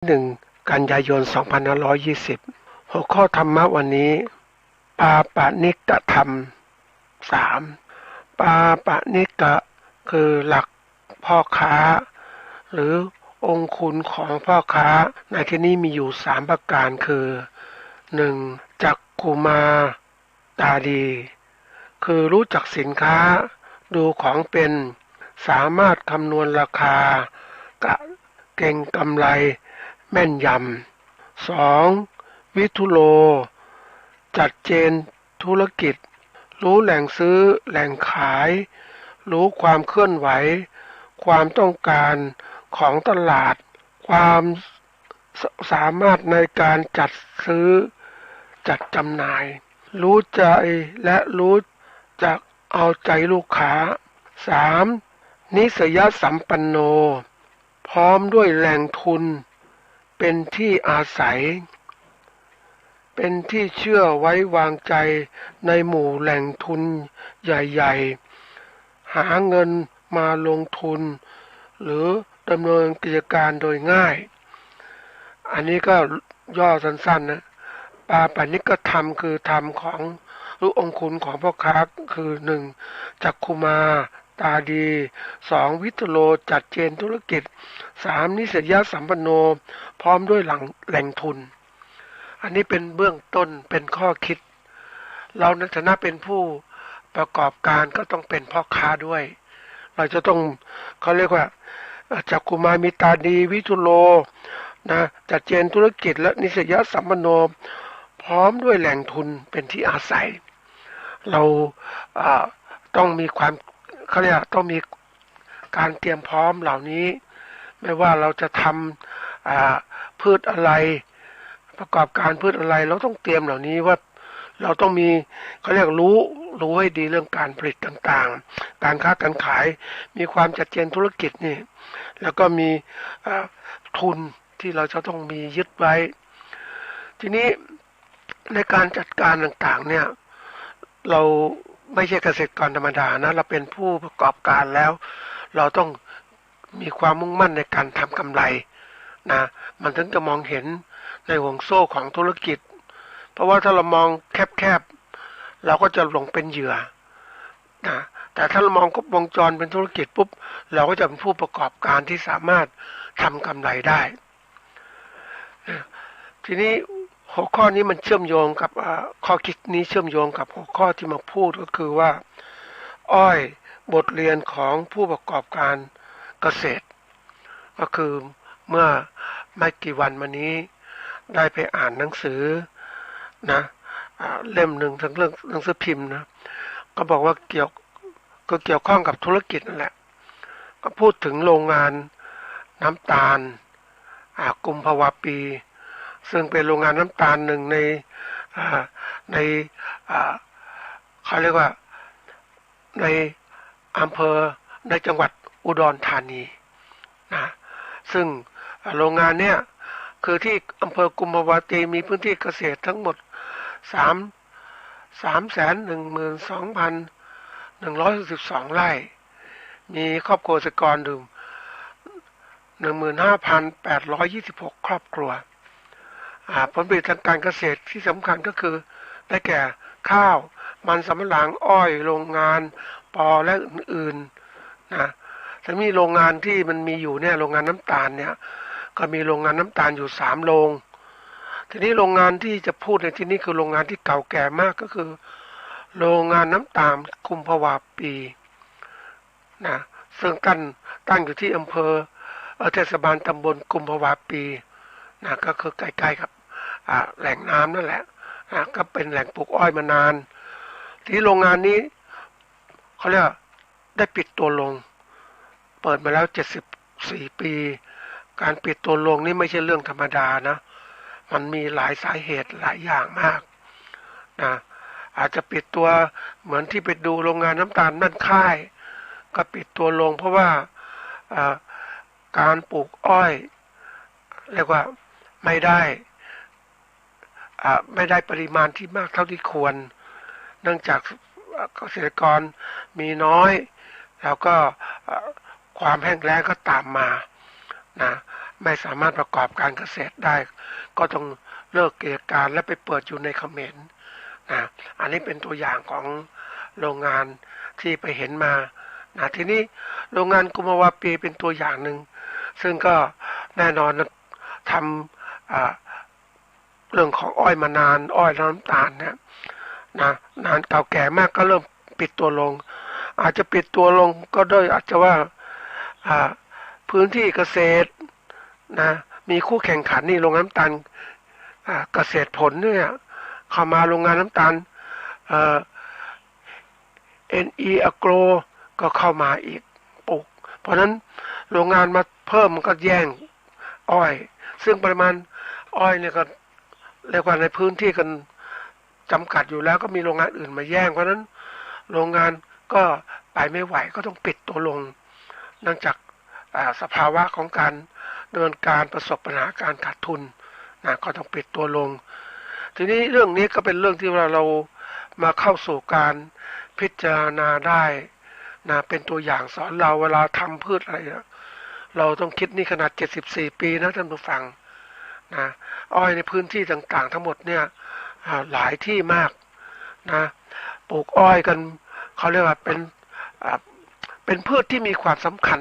1กันยายน2520หัวข้อธรรมะวันนี้ปาปนิกธรรม3ปาปนิกะคือหลักพ่อค้าหรือองคุณของพ่อค้าในที่นี้มีอยู่3ประการคือ1จักขุมาตาดีคือรู้จักสินค้าดูของเป็นสามารถคำนวณราคากะเก่งกำไรแม่นยำ2วิทุโลจัดเจนธุรกิจรู้แหล่งซื้อแหล่งขายรู้ความเคลื่อนไหวความต้องการของตลาดความสามารถในการจัดซื้อจัดจำหน่ายรู้ใจและรู้จักเอาใจลูกค้า3นิสยสัมปันโนพร้อมด้วยแหล่งทุนเป็นที่อาศัยเป็นที่เชื่อไว้วางใจในหมู่แหล่งทุนใหญ่ๆหาเงินมาลงทุนหรือดำเนินกิจการโดยง่ายอันนี้ก็ย่อสั้นๆนะปาปนิกธรรมคือธรรมของรู้องคุณของพ่อค้าคือ1จักขุมาตาดี2วิตโลจัดเจนธุรกิจ3นิสยสัมปันโนพร้อมด้วยแหล่งทุนอันนี้เป็นเบื้องต้นเป็นข้อคิดเราในฐานะเป็นผู้ประกอบการก็ต้องเป็นพ่อค้าด้วยเราจะต้องเขาเรียกว่าจักขุมามีตาดีวิทุโลนะจัดเจนธุรกิจและนิสยสัมปันโนพร้อมด้วยแหล่งทุนเป็นที่อาศัยเราต้องมีความเขาเรียกต้องมีการเตรียมพร้อมเหล่านี้ไม่ว่าเราจะทำพืชอะไรประกอบการพืชอะไรเราต้องเตรียมเหล่านี้ว่าเราต้องมีเขาเรียกรู้ให้ดีเรื่องการผลิตต่างๆการค้าการขายมีความจัดเจนธุรกิจนี่แล้วก็มีทุนที่เราจะต้องมียึดไว้ทีนี้ในการจัดการต่างๆเนี่ยเราไม่ใช่เกษตรกรธรรมดานะเราเป็นผู้ประกอบการแล้วเราต้องมีความมุ่งมั่นในการทำกำไรนะมันถึงจะมองเห็นในห่วงโซ่ของธุรกิจเพราะว่าถ้าเรามองแคบๆเราก็จะหลงเป็นเหยื่อนะแต่ถ้าเรามองครบวงจรเป็นธุรกิจปุ๊บเราก็จะเป็นผู้ประกอบการที่สามารถทำกำไรได้ทีนี้หัวข้อนี้มันเชื่อมโยงกับข้อคิดนี้เชื่อมโยงกับหัวข้อที่มาพูดก็คือว่าอ้อยบทเรียนของผู้ประกอบการเกษตรก็คือเมื่อไม่กี่วันมานี้ได้ไปอ่านหนังสือนะเล่มหนึ่งทั้งเรื่องหนังสือพิมพ์นะก็บอกว่าเกี่ยวข้องกับธุรกิจนั่นแหละก็พูดถึงโรงงานน้ำตาลกุมภาวะปีซึ่งเป็นโรงงานน้ำตาลหนึ่งในเขาเรียกว่าในอำเภอในจังหวัดอุดรธานีนะซึ่งโรงงานเนี้ยคือที่อำเภอกุมภาวะปีมีพื้นที่เกษตรทั้งหมด312,162 ไร่มีครอบครัวเกษตรกรถึง15,826 ครอบครัวผลผลิตทางการเกษตรที่สำคัญก็คือได้แก่ข้าวมันสำปะหลังอ้อยโรงงานปอและอื่นๆนะแต่มีโรงงานที่มันมีอยู่เนี่ยโรงงานน้ำตาลเนี่ยก็มีโรงงานน้ำตาลอยู่3โรงทีนี้โรงงานที่จะพูดในที่นี้คือโรงงานที่เก่าแก่มากก็คือโรงงานน้ำตาลกุมภาวะปีนะซึ่งตั้งอยู่ที่อำเภอเทศบาลตำบลกุมภาวะปีนะก็คือใกล้ๆกับแหล่งน้ำนั่นแหละก็เป็นแหล่งปลูกอ้อยมานานที่โรงงานนี้เขาเรียกได้ปิดตัวลงเปิดมาแล้ว74 ปีการปิดตัวลงนี่ไม่ใช่เรื่องธรรมดานะมันมีหลายสาเหตุหลายอย่างมากนะอาจจะปิดตัวเหมือนที่ไปดูโรงงานน้ำตาลนั่นค่ายก็ปิดตัวลงเพราะว่าการปลูกอ้อยเรียกว่าไม่ได้ปริมาณที่มากเท่าที่ควรเนื่องจากเกษตรกรมีน้อยแล้วก็ความแห้งแล้งก็ตามมานะ ไม่สามารถประกอบการเกษตรได้ก็ต้องเลิกกิจการและไปเปิดอยู่ในเขมรนะอันนี้เป็นตัวอย่างของโรงงานที่ไปเห็นมานะทีนี้โรงงานกุมภาวะปีเป็นตัวอย่างหนึ่งซึ่งก็แน่นอนทำเรื่องของอ้อยมานานอ้อยน้ำตาลเนี่ยนะนานเก่าแก่มากก็เริ่มปิดตัวลงอาจจะปิดตัวลงก็ด้วยอาจจะว่าพื้นที่เกษตรนะมีคู่แข่งขันนี่โรงงานน้ำตาลเกษตรผลเนี่ยเข้ามาโรงงานน้ำตาลNE Agro ก็เข้ามาอีกปลูกเพราะนั้นโรงงานมาเพิ่มมันก็แย่งอ้อยซึ่งปริมาณอ้อยเนี่ยก็เรียกว่าในพื้นที่กันจำกัดอยู่แล้วก็มีโรงงานอื่นมาแย่งเพราะนั้นโรงงานก็ไปไม่ไหวก็ต้องปิดตัวลงเนื่องจากสภาวะของการดำเนินการประสบปัญหาการขาดทุนนะก็ต้องปิดตัวลงทีนี้เรื่องนี้ก็เป็นเรื่องที่เรามาเข้าสู่การพิจารณาได้นะเป็นตัวอย่างสอนเราเวลาทำพืชอะไรเราต้องคิดนี่ขนาด74 ปีนะท่านผู้ฟังนะอ้อยในพื้นที่ต่างๆทั้งหมดเนี่ยหลายที่มากนะปลูกอ้อยกันเขาเรียกว่าเป็นพืชที่มีความสำคัญ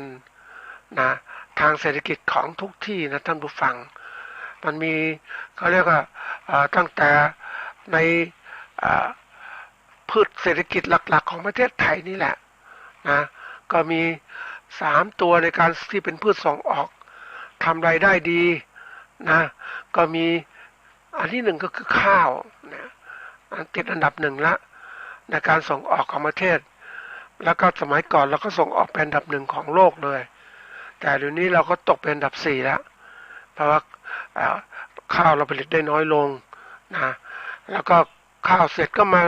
นะทางเศรษฐกิจของทุกที่นะท่านผู้ฟังมันมีเขาเรียกว่าตั้งแต่ในพืชเศรษฐกิจหลักๆของประเทศไทยนี่แหละนะก็มี3 ตัวในการที่เป็นพืชส่งออกทำรายได้ดีนะก็มีอันที่1ก็คือข้าวนะติดอันดับ1ละในการส่งออกของประเทศแล้วก็สมัยก่อนเราก็ส่งออกเป็นอันดับ1ของโลกเลยแต่เดี๋ยวนี้เราก็ตกเป็นอันดับ4แล้วเพราะว่าข้าวเราผลิตได้น้อยลงนะแล้วก็ข้าวเสร็จก็มา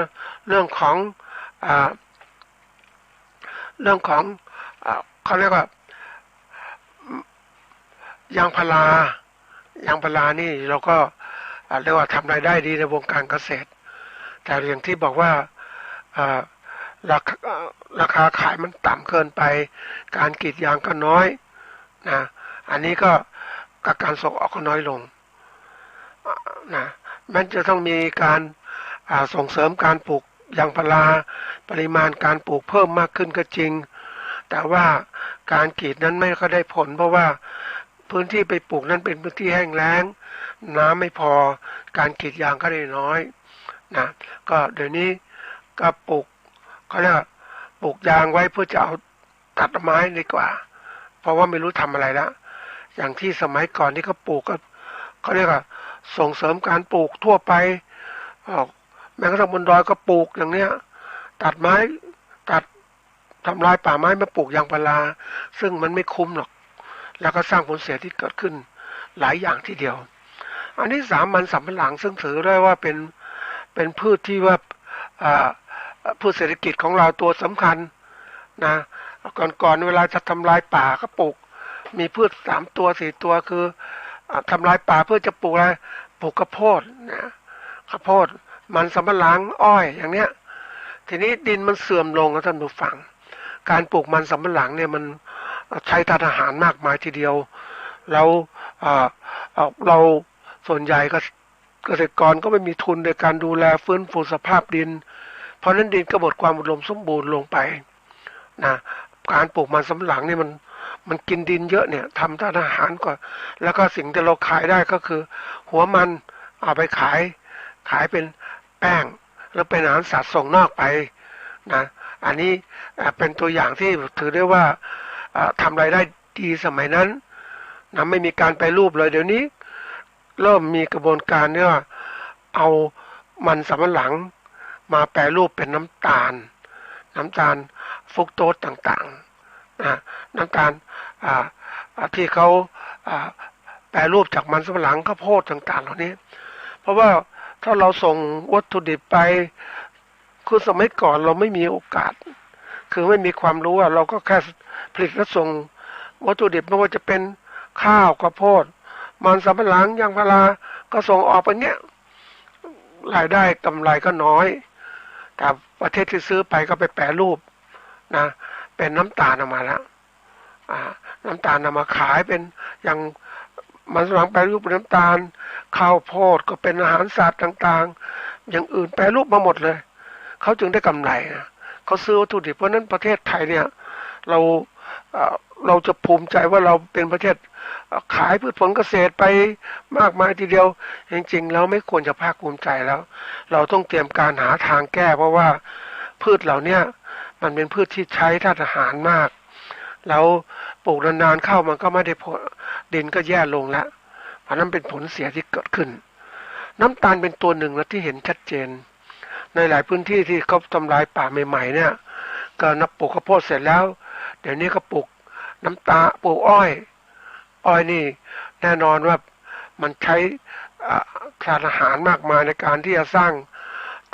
เรื่องของเขาเรียกว่ายางพารนี่เราก็เรียกว่าทำรายได้ดีในวงการเกษตรแต่อย่างที่บอกว่าราคาขายมันต่ำเกินไปการกรีดยางก็น้อยนะอันนี้ก็การส่งออกก็น้อยลงนะมันจะต้องมีการส่งเสริมการปลูกยางพาราปริมาณการปลูกเพิ่มมากขึ้นก็จริงแต่ว่าการกรีดนั้นไม่ก็ได้ผลเพราะว่าพื้นที่ไปปลูกนั้นเป็นพื้นที่แห้งแล้งน้ำไม่พอการกรีดยางก็ได้น้อยนะก็เดี๋ยวนี้ก็ปลูกเขาเรียกปลูกยางไว้เพื่อจะเอาตัดไม้ดีกว่าเพราะว่าไม่รู้ทำอะไรแล้วอย่างที่สมัยก่อนที่เขาปลูกก็เขาเรียกว่าส่งเสริมการปลูกทั่วไปแม้กระทั่งบนดอยก็ปลูกอย่างเนี้ยตัดไม้ตัดทำลายป่าไม้มาปลูกยางพาราซึ่งมันไม่คุ้มหรอกแล้วก็สร้างผลเสียที่เกิดขึ้นหลายอย่างทีเดียวอันนี้มันสำปะหลังซึ่งถือได้ว่าเป็นพืชที่ว่าพืชเศรษฐกิจของเราตัวสำคัญนะก่อนเวลาจะทำลายป่าก็ปลูกมีพืช3 ตัว 4 ตัวคือทำลายป่าเพื่อจะปลูกอะไรปลูกข้าวโพดนะข้าวโพดมันสำปะหลังอ้อยอย่างเนี้ยทีนี้ดินมันเสื่อมลงนะท่านผู้ฟังการปลูกมันสำปะหลังเนี่ยมันใช้ธาตุอาหารมากมายทีเดียวเราส่วนใหญ่ก็เกษตรกรก็ไม่มีทุนในการดูแลฟื้นฟูสภาพดินเพราะนั้นดินก็หมดความอุดมสมบูรณ์ลงไปนะการปลูกมันสำปะหลังนี่มันกินดินเยอะเนี่ยทำธาตุอาหารก่อนแล้วก็สิ่งที่เราขายได้ก็คือหัวมันเอาไปขายเป็นแป้งแล้วเป็นอาหารสัตว์ส่งนอกไปนะอันนี้เป็นตัวอย่างที่ถือได้ว่าทำรายได้ดีสมัยนั้นนะไม่มีการไปรูปเลยเดี๋ยวนี้เริ่มมีกระบวนการเนี่ยเอามันสำปะหลังมาแปรรูปเป็นน้ำตาลฟรุกโตสต่างๆนะน้ำตาลที่เขาแปรรูปจากมันสำปะหลังข้าวโพดต่างๆเหล่านี้เพราะว่าถ้าเราส่งวัตถุดิบไปคือสมัยก่อนเราไม่มีโอกาสคือไม่มีความรู้เราก็แค่ผลิตและส่งวัตถุดิบไม่ว่าจะเป็นข้าวข้าวโพดมันสำปะหลังยางพาราก็ส่งออกไปเนี้ยรายได้กำไรก็น้อยแต่ประเทศที่ซื้อไปก็ไปแปรรูปนะเป็นน้ำตาลออกมาแล้วน้ำตาลนำมาขายเป็นอย่าง มันสำปะหลังแปรรูปเป็นน้ำตาลข้าวโพดก็เป็นอาหารสัตว์ต่างๆอย่างอื่นแปรรูปมาหมดเลยเขาจึงได้กำไรนะเขาซื้อวัตถุดิบเพราะนั้นประเทศไทยเนี่ยเราเราจะภูมิใจว่าเราเป็นประเทศขายพืชผลเกษตรไปมากมายทีเดียวจริงๆเราไม่ควรจะภาคภูมิใจแล้วเราต้องเตรียมการหาทางแก้เพราะว่าพืชเหล่านี้มันเป็นพืชที่ใช้ธาตุอาหารมากแล้วปลูกนานๆเข้ามันก็ไม่ได้ผลดินก็แย่ลงแล้วเพราะนั้นเป็นผลเสียที่เกิดขึ้นน้ำตาลเป็นตัวหนึ่งนะที่เห็นชัดเจนในหลายพื้นที่ที่เขาทำลายป่าใหม่ๆเนี่ยก็นับปลูกข้าวโพดเสร็จแล้วเดี๋ยวนี้ก็ปลูกน้ำตาลปลูกอ้อยนี่แน่นอนว่ามันใช้สารอาหารมากมายในการที่จะสร้าง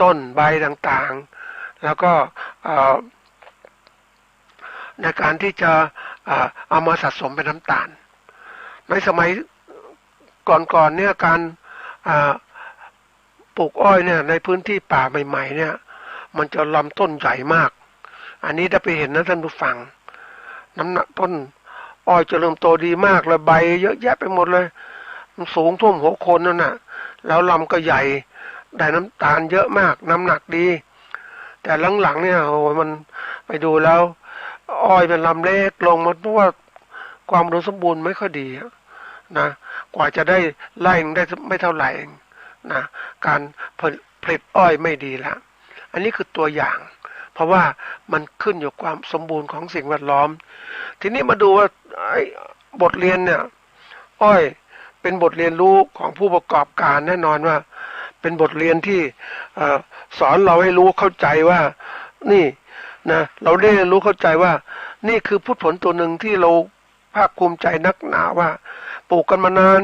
ต้นใบต่างๆแล้วก็ในการที่จะเอามาสะสมเป็นน้ำตาลในสมัยก่อนๆเนี่ยการปลูกอ้อยเนี่ยในพื้นที่ป่าใหม่ๆเนี่ยมันจะลำต้นใหญ่มากอันนี้ถ้าไปเห็นนะท่านผู้ฟังน้ำหนักต้นอ้อยจะเริ่มโตดีมากแล้วใบเยอะแยะไปหมดเลยมันสูงท่วมหัวคนนั่นน่ะแล้วลำก็ใหญ่ได้น้ำตาลเยอะมากน้ำหนักดีแต่หลังๆเนี่ยโอ้มันไปดูแล้วอ้อยเป็นลำเล็กลงมาเพราะว่าความอุดมสมบูรณ์ไม่ค่อยดีนะกว่าจะได้ไร่ได้ไม่เท่าไหร่นะการผลิตอ้อยไม่ดีละอันนี้คือตัวอย่างเพราะว่ามันขึ้นอยู่ความสมบูรณ์ของสิ่งแวดล้อมทีนี้มาดูว่าบทเรียนเนี่ยอ้อยเป็นบทเรียนรู้ของผู้ประกอบการแน่นอนว่าเป็นบทเรียนที่สอนเราให้รู้เข้าใจว่านี่นะเราได้รู้เข้าใจว่านี่คือพืชผลตัวหนึ่งที่เราภาคภูมิใจนักหนาว่าปลูกกันมานาน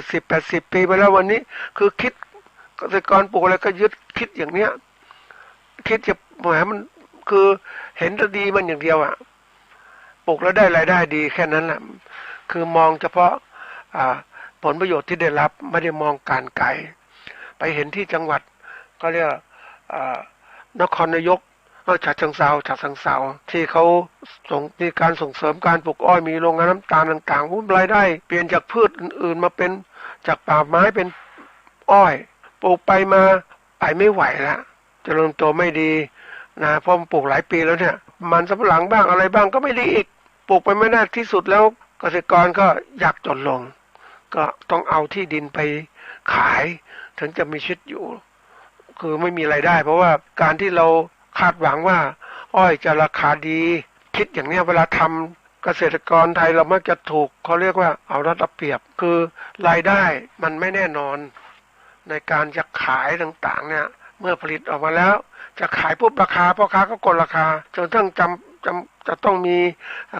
70-80 ปีไปแล้ววันนี้คือคิดเกษตรกรปลูกอะไรก็ยึดคิดอย่างเนี้ยคิดจะแหมมันคือเห็นแต่ดีมันอย่างเดียวอ่ะปลูกแล้วได้รายได้ดีแค่นั้นแหละคือมองเฉพาะผลประโยชน์ที่ได้รับไม่ได้มองการไกลไปเห็นที่จังหวัดก็เรียกนครนายกฉะเชิงเทราที่เขามีการส่งเสริมการปลูกอ้อยมีโรงงานน้ำตาลต่างๆรายได้เปลี่ยนจากพืชอื่นๆมาเป็นจากป่าไม้เป็นอ้อยปลูกไปมาไปไม่ไหวแล้วเจริญโตไม่ดีนะเพราะปลูกหลายปีแล้วเนี่ยมันสำปะหลังบ้างอะไรบ้างก็ไม่ดีอีกปลูกไปไม่ได้ที่สุดแล้วเกษตรกรก็อยากจนลงก็ต้องเอาที่ดินไปขายถึงจะมีชีวิตอยู่คือไม่มีรายได้เพราะว่าการที่เราคาดหวังว่าอ้อยจะราคาดีคิดอย่างนี้เวลาทำเกษตรกรไทยเรามักจะถูกเขาเรียกว่าเอารัดเอาเปรียบคือรายได้มันไม่แน่นอนในการจะขายต่างๆเนี่ยเมื่อผลิตออกมาแล้วจะขายปุ๊บราคาพ่อค้าก็กดราคาจนทั้งจะต้องมี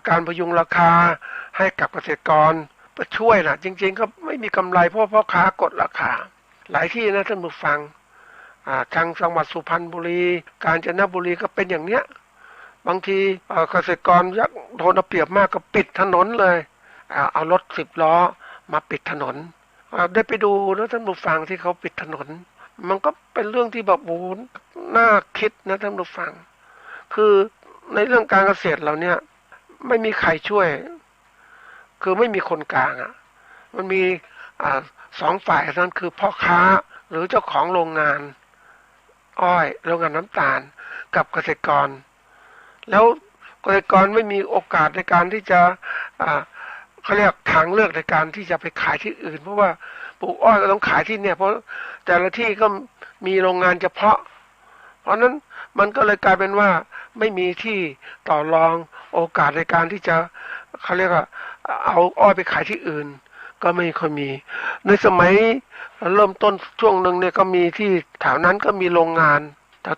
การพยุงราคาให้กับเกษตรกรเพื่อช่วยนะจริงๆก็ไม่มีกำไรเพราะพ่อค้ากดราคาหลายที่นะท่านผู้ฟังทางจังหวัดสุพรรณบุรีกาญจนบุรีก็เป็นอย่างเนี้ยบางทีเกษตรกรยักโดนเอาเปรียบมากก็ปิดถนนเลยเอารถ10 ล้อมาปิดถนนได้ไปดูนะท่านผู้ฟังที่เขาปิดถนนมันก็เป็นเรื่องที่แบบโอ้น่าคิดนะท่านผู้ฟังคือในเรื่องการเกษตรเราเนี่ยไม่มีใครช่วยคือไม่มีคนกลางมันมี2 ฝ่ายนั่นคือพ่อค้าหรือเจ้าของโรงงานอ้อยโรงงานน้ำตาลกับเกษตรกรแล้วเกษตรกรไม่มีโอกาสในการที่จะเขาเรียกทางเลือกในการที่จะไปขายที่อื่นเพราะว่าปลูกอ้อยก็ต้องขายที่เนี่ยเพราะแต่ละที่ก็มีโรงงานเฉพาะเพราะนั้นมันก็เลยกลายเป็นว่าไม่มีที่ต่อรองโอกาสในการที่จะเขาเรียกว่าเอาอ้อยไปขายที่อื่นก็ไม่ค่อยมีในสมัยเริ่มต้นช่วงหนึ่งเนี่ยก็มีที่แถวนั้นก็มีโรงงาน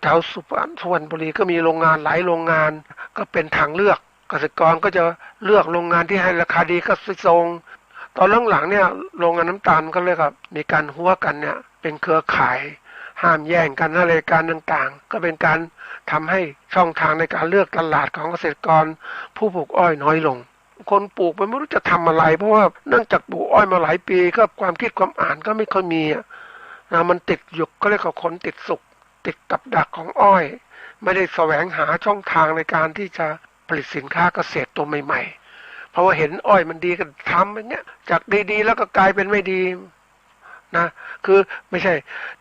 แถวสุพรรณบุรีก็มีโรงงานหลายโรงงานก็เป็นทางเลือกเกษตรกรก็จะเลือกโรงงานที่ให้ราคาดีก็ส่งตอนหลังๆเนี่ยโรงงานน้ำตาลก็เลยครับมีการหัวกันเนี่ยเป็นเครือข่ายห้ามแย่งกันอะไรการต่างๆก็เป็นการทำให้ช่องทางในการเลือกตลาดของเกษตรกรผู้ปลูกอ้อยน้อยลงคนปลูกไปไม่รู้จะทำอะไรเพราะว่าเนื่องจากปลูกอ้อยมาหลายปีก็ความคิดความอ่านก็ไม่ค่อยมีมันติดอยู่ก็เรียกว่าคนติดสุกติดกับดักของอ้อยไม่ได้แสวงหาช่องทางในการที่จะผลิตสินค้าเกษตรตัวใหม่ๆ เพราะว่าเห็นอ้อยมันดีก็ทำอย่างเงี้ยจากดีๆแล้วก็กลายเป็นไม่ดีนะคือไม่ใช่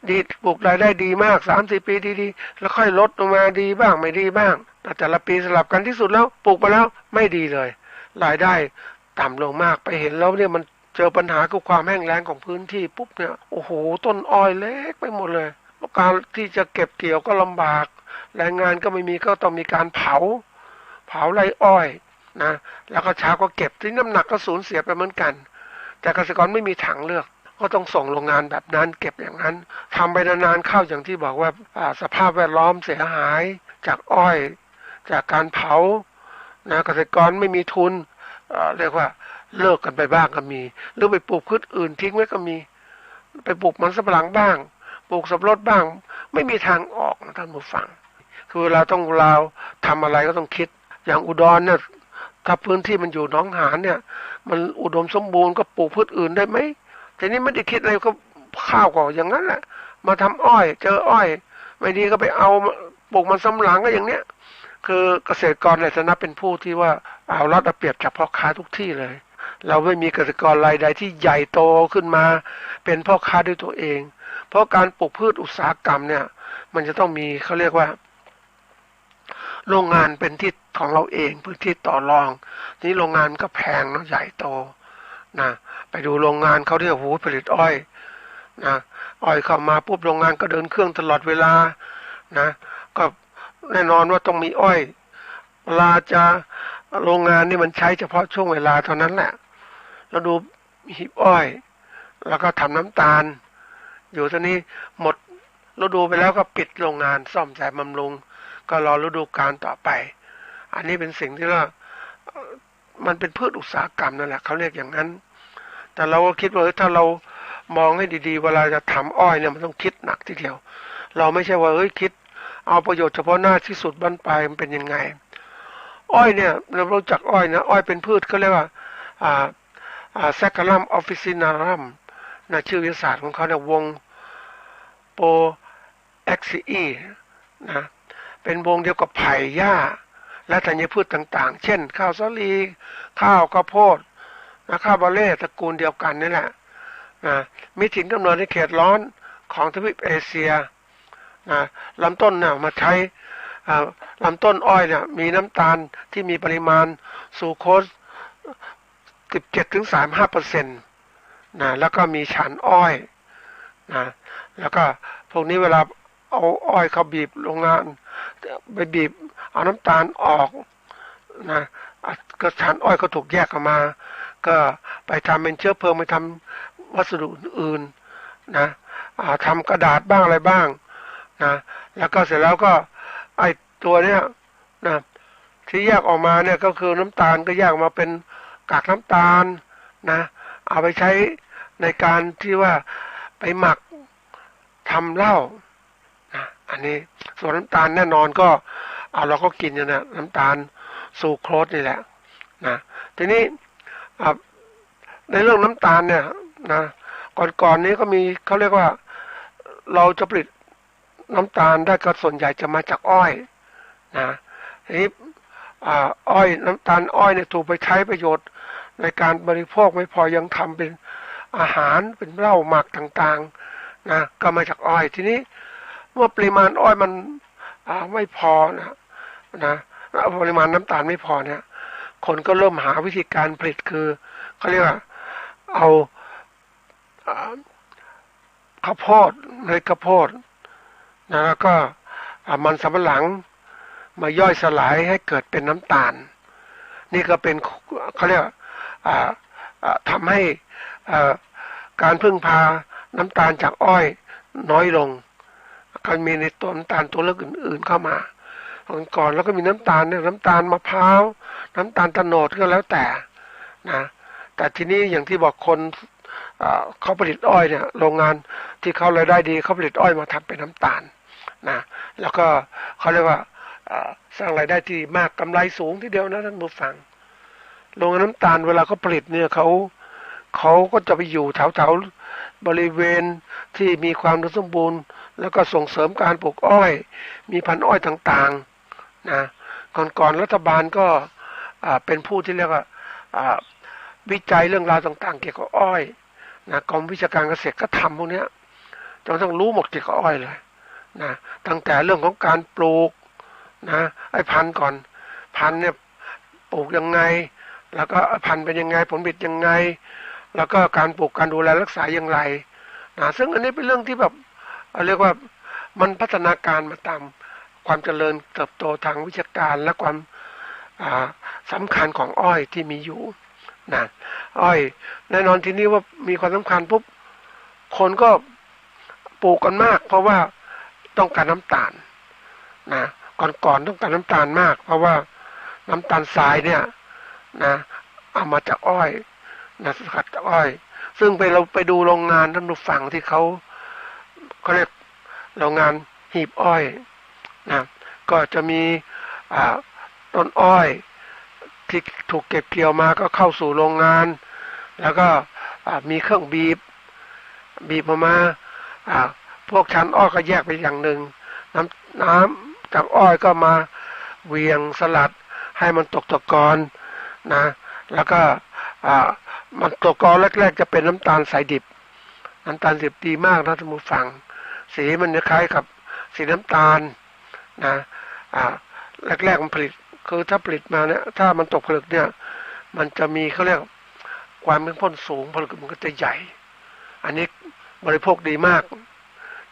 ดีปลูกรายได้ดีมาก3-4 ปีดีๆแล้วค่อยลดลงมาดีบ้างไม่ดีบ้างแต่ละปีสลับกันที่สุดแล้วปลูกไปแล้วไม่ดีเลยรายได้ต่ำลงมากไปเห็นแล้วเนี่ยมันเจอปัญหาคือความแห้งแล้งของพื้นที่ปุ๊บเนี่ยโอ้โหต้นอ้อยเล็กไปหมดเลยการที่จะเก็บเกี่ยวก็ลำบากแรงงานก็ไม่มีก็ต้องมีการเผาไรอ้อยนะแล้วก็เช้าก็เก็บที่น้ำหนักก็สูญเสียไปเหมือนกันแต่เกษตรกรไม่มีทางเลือกก็ต้องส่งโรงงานแบบนั้นเก็บอย่างนั้นทำไปนานๆเข้าอย่างที่บอกว่าสภาพแวดล้อมเสียหายจากอ้อยจากการเผานะเกษตรกรไม่มีทุนเรียกว่าเลิกกันไปบ้างก็มีหรือไปปลูกพืชอื่นทิ้งไว้ก็มีไปปลูกมันสำปะหลังบ้างปลูกสับปะรดบ้างไม่มีทางออกนะท่านผู้ฟังคือเราทำอะไรก็ต้องคิดอย่างอุดรเนี่ยถ้าพื้นที่มันอยู่หนองหานเนี่ยมันอุดมสมบูรณ์ก็ปลูกพืชอื่นได้ไหมทีนี้ไม่ได้คิดอะไรก็ข้าวก็อย่างนั้นแหละมาทำอ้อยเจออ้อยไม่ดีก็ไปเอาปลูกมันสำปะหลังก็อย่างเนี้ยคือเกษตรกรในฐานะเป็นผู้ที่ว่าเอารัดเอาเปรียบจากพ่อค้าทุกที่เลยเราไม่มีเกษตรกรรายใดที่ใหญ่โตขึ้นมาเป็นพ่อค้าด้วยตัวเองเพราะการปลูกพืชอุตสาหกรรมเนี่ยมันจะต้องมีเขาเรียกว่าโรงงานเป็นที่ของเราเองพื้นที่ต่อรองนี่โรงงานก็แพงเนาะใหญ่โตนะไปดูโรงงานเขาที่โอ้โหผลิตอ้อยนะอ้อยเข้ามาปุ๊บโรงงานก็เดินเครื่องตลอดเวลานะก็แน่นอนว่าต้องมีอ้อยเวลาจะโรงงานนี่มันใช้เฉพาะช่วงเวลาเท่านั้นแหละแล้วดูหีบอ้อยแล้วก็ทำน้ำตาลอยู่ตอนนี้หมดฤดูไปแล้วก็ปิดโรงงานซ่อมแซมบำรุงก็รอฤดูกาลต่อไปอันนี้เป็นสิ่งที่ว่ามันเป็นพืชอุตสาหกรรมนั่นแหละเขาเรียกอย่างนั้นแต่เราก็คิดว่าถ้าเรามองให้ดีๆเวลาจะทำอ้อยเนี่ยมันต้องคิดหนักทีเดียวเราไม่ใช่ว่าคิดเอาประโยชน์เฉพาะหน้าที่สุดบั้นปลายมันเป็นยังไงอ้อยเนี่ยเรารู้จักอ้อยนะอ้อยเป็นพืชเขาเรียกว่าแซคคารัมออฟฟิซินารัมนะชื่อวิทยาศาสตร์ของเขาเนี่ยวงโปแอ็กซีอีนะเป็นวงเดียวกับไผ่หญ้าและธัญพืชต่างๆเช่นข้าวสาลีข้าวโพดนะข้าวบาเล่ตระกูลเดียวกันนี่แหละนะมีถิ่นกำเนิดในเขตร้อนของทวีปเอเชียนะลำต้นเนี่ยมาใช้ลำต้นอ้อยเนี่ยมีน้ำตาลที่มีปริมาณซูโคส 17-35% นะแล้วก็มีฉานอ้อยนะแล้วก็พวกนี้เวลาเอาอ้อยเขาบีบโรงงานไปบีบเอาน้ำตาลออกนะก็ฉานอ้อยก็ถูกแยกออกมาก็ไปทำเป็นเชื้อเพลิงไปทำวัสดุอื่นๆนะทำกระดาษบ้างอะไรบ้างนะแล้วก็เสร็จแล้วก็ไอตัวเนี้ยนะที่แยกออกมาเนี่ยก็คือน้ำตาลก็แยกออกมาเป็นกากน้ำตาลนะเอาไปใช้ในการที่ว่าไปหมักทำเหล้านะอันนี้ส่วนน้ำตาลแน่นอนก็เราก็กินอยู่นะน้ำตาลซูโครสนี่แหละนะทีนี้ในเรื่องน้ำตาลเนี่ยนะก่อนนี้ก็มีเขาเรียกว่าเราจะผลิตน้ำตาลได้ก็ส่วนใหญ่จะมาจากอ้อยนะทีนี้อ้อยน้ำตาลอ้อยเนี่ยถูกไปใช้ประโยชน์ในการบริโภคไม่พอยังทำเป็นอาหารเป็นเหล้าหมักต่างๆนะก็มาจากอ้อยทีนี้เมื่อปริมาณอ้อยมันไม่พอนะปริมาณน้ำตาลไม่พอเนี่ยคนก็เริ่มหาวิธีการผลิตคือเขาเรียกว่าเอาข้าวโพดเลยข้าวโพดนะแล้วก็มันสำปะหลังมาย่อยสลายให้เกิดเป็นน้ำตาลนี่ก็เป็นเขาเรียกทำให้การพึ่งพาน้ำตาลจากอ้อยน้อยลงก็มีในตัวน้ำตาลตัวเลือกอื่นๆเข้ามาก่อนแล้วก็มีน้ำตาลเนี่ยน้ำตาลมะพร้าวน้ำตาลโตนดก็แล้วแต่นะแต่ทีนี้อย่างที่บอกคนเขาผลิตอ้อยเนี่ยโรงงานที่เขารายได้ดีเขาผลิตอ้อยมาทำเป็นน้ำตาลนะแล้วก็เขาเรียกว่าสร้างรายได้ที่มากกำไรสูงทีเดียวนะท่านผู้ฟังโรงงานน้ำตาลเวลาเขาผลิตเนี่ยเขาก็จะไปอยู่แถวบริเวณที่มีความอุดมสมบูรณ์แล้วก็ส่งเสริมการปลูกอ้อยมีพันธุ์อ้อยต่างๆนะก่อนรัฐบาลก็เป็นผู้ที่เรียกว่า อ่าวิจัยเรื่องราวต่างๆเกี่ยวกับอ้อยนะกรมวิชาการเกษตรก็ทำพวกเนี้ยจนต้องรู้หมดเกี่ยวกับอ้อยเลยนะตั้งแต่เรื่องของการปลูกนะไอ้พันธุ์ก่อนพันธุ์เนี่ยปลูกยังไงแล้วก็พันธุ์เป็นยังไงผลผลิตยังไงแล้วก็การปลูกการดูแลรักษาอย่างไรนะซึ่งอันนี้เป็นเรื่องที่แบบเรียกว่ามันพัฒนาการมาตามความเจริญเติบโตทางวิชาการและความสำคัญของอ้อยที่มีอยู่นะอ้อยแน่นอนทีนี้ว่ามีความสำคัญปุ๊บคนก็ปลูกกันมากเพราะว่าต้องการน้ำตาลนะก่อนต้องการน้ำตาลมากเพราะว่าน้ำตาลทรายเนี่ยนะเอามาจากอ้อยนะสกัดจากอ้อยซึ่งเราไปดูโรงงานท่านผู้ฟังที่เขาเรียกโรงงานหีบอ้อยนะก็จะมีต้นอ้อยที่ถูกเก็บเกี่ยวมาก็เข้าสู่โรงงานแล้วก็มีเครื่องบีบออกมาพวกชั้นอ้อยก็แยกไปอย่างหนึ่งน้ำจากอ้อยก็มาเวียงสลัดให้มันตกตะกอนนะแล้วก็มันตกกอนแรกๆจะเป็นน้ำตาลสายดิบน้ำตาลดิบดีมากนะท่านผู้ฟังสีมันจะคล้ายกับสีน้ำตาลนะแรกๆมันผลิตคือถ้าผลิตมาเนี่ยถ้ามันตกผลึกเนี่ยมันจะมีเขาเรียกความเข้มข้นสูงผลึกมันก็จะใหญ่อันนี้บริโภคดีมาก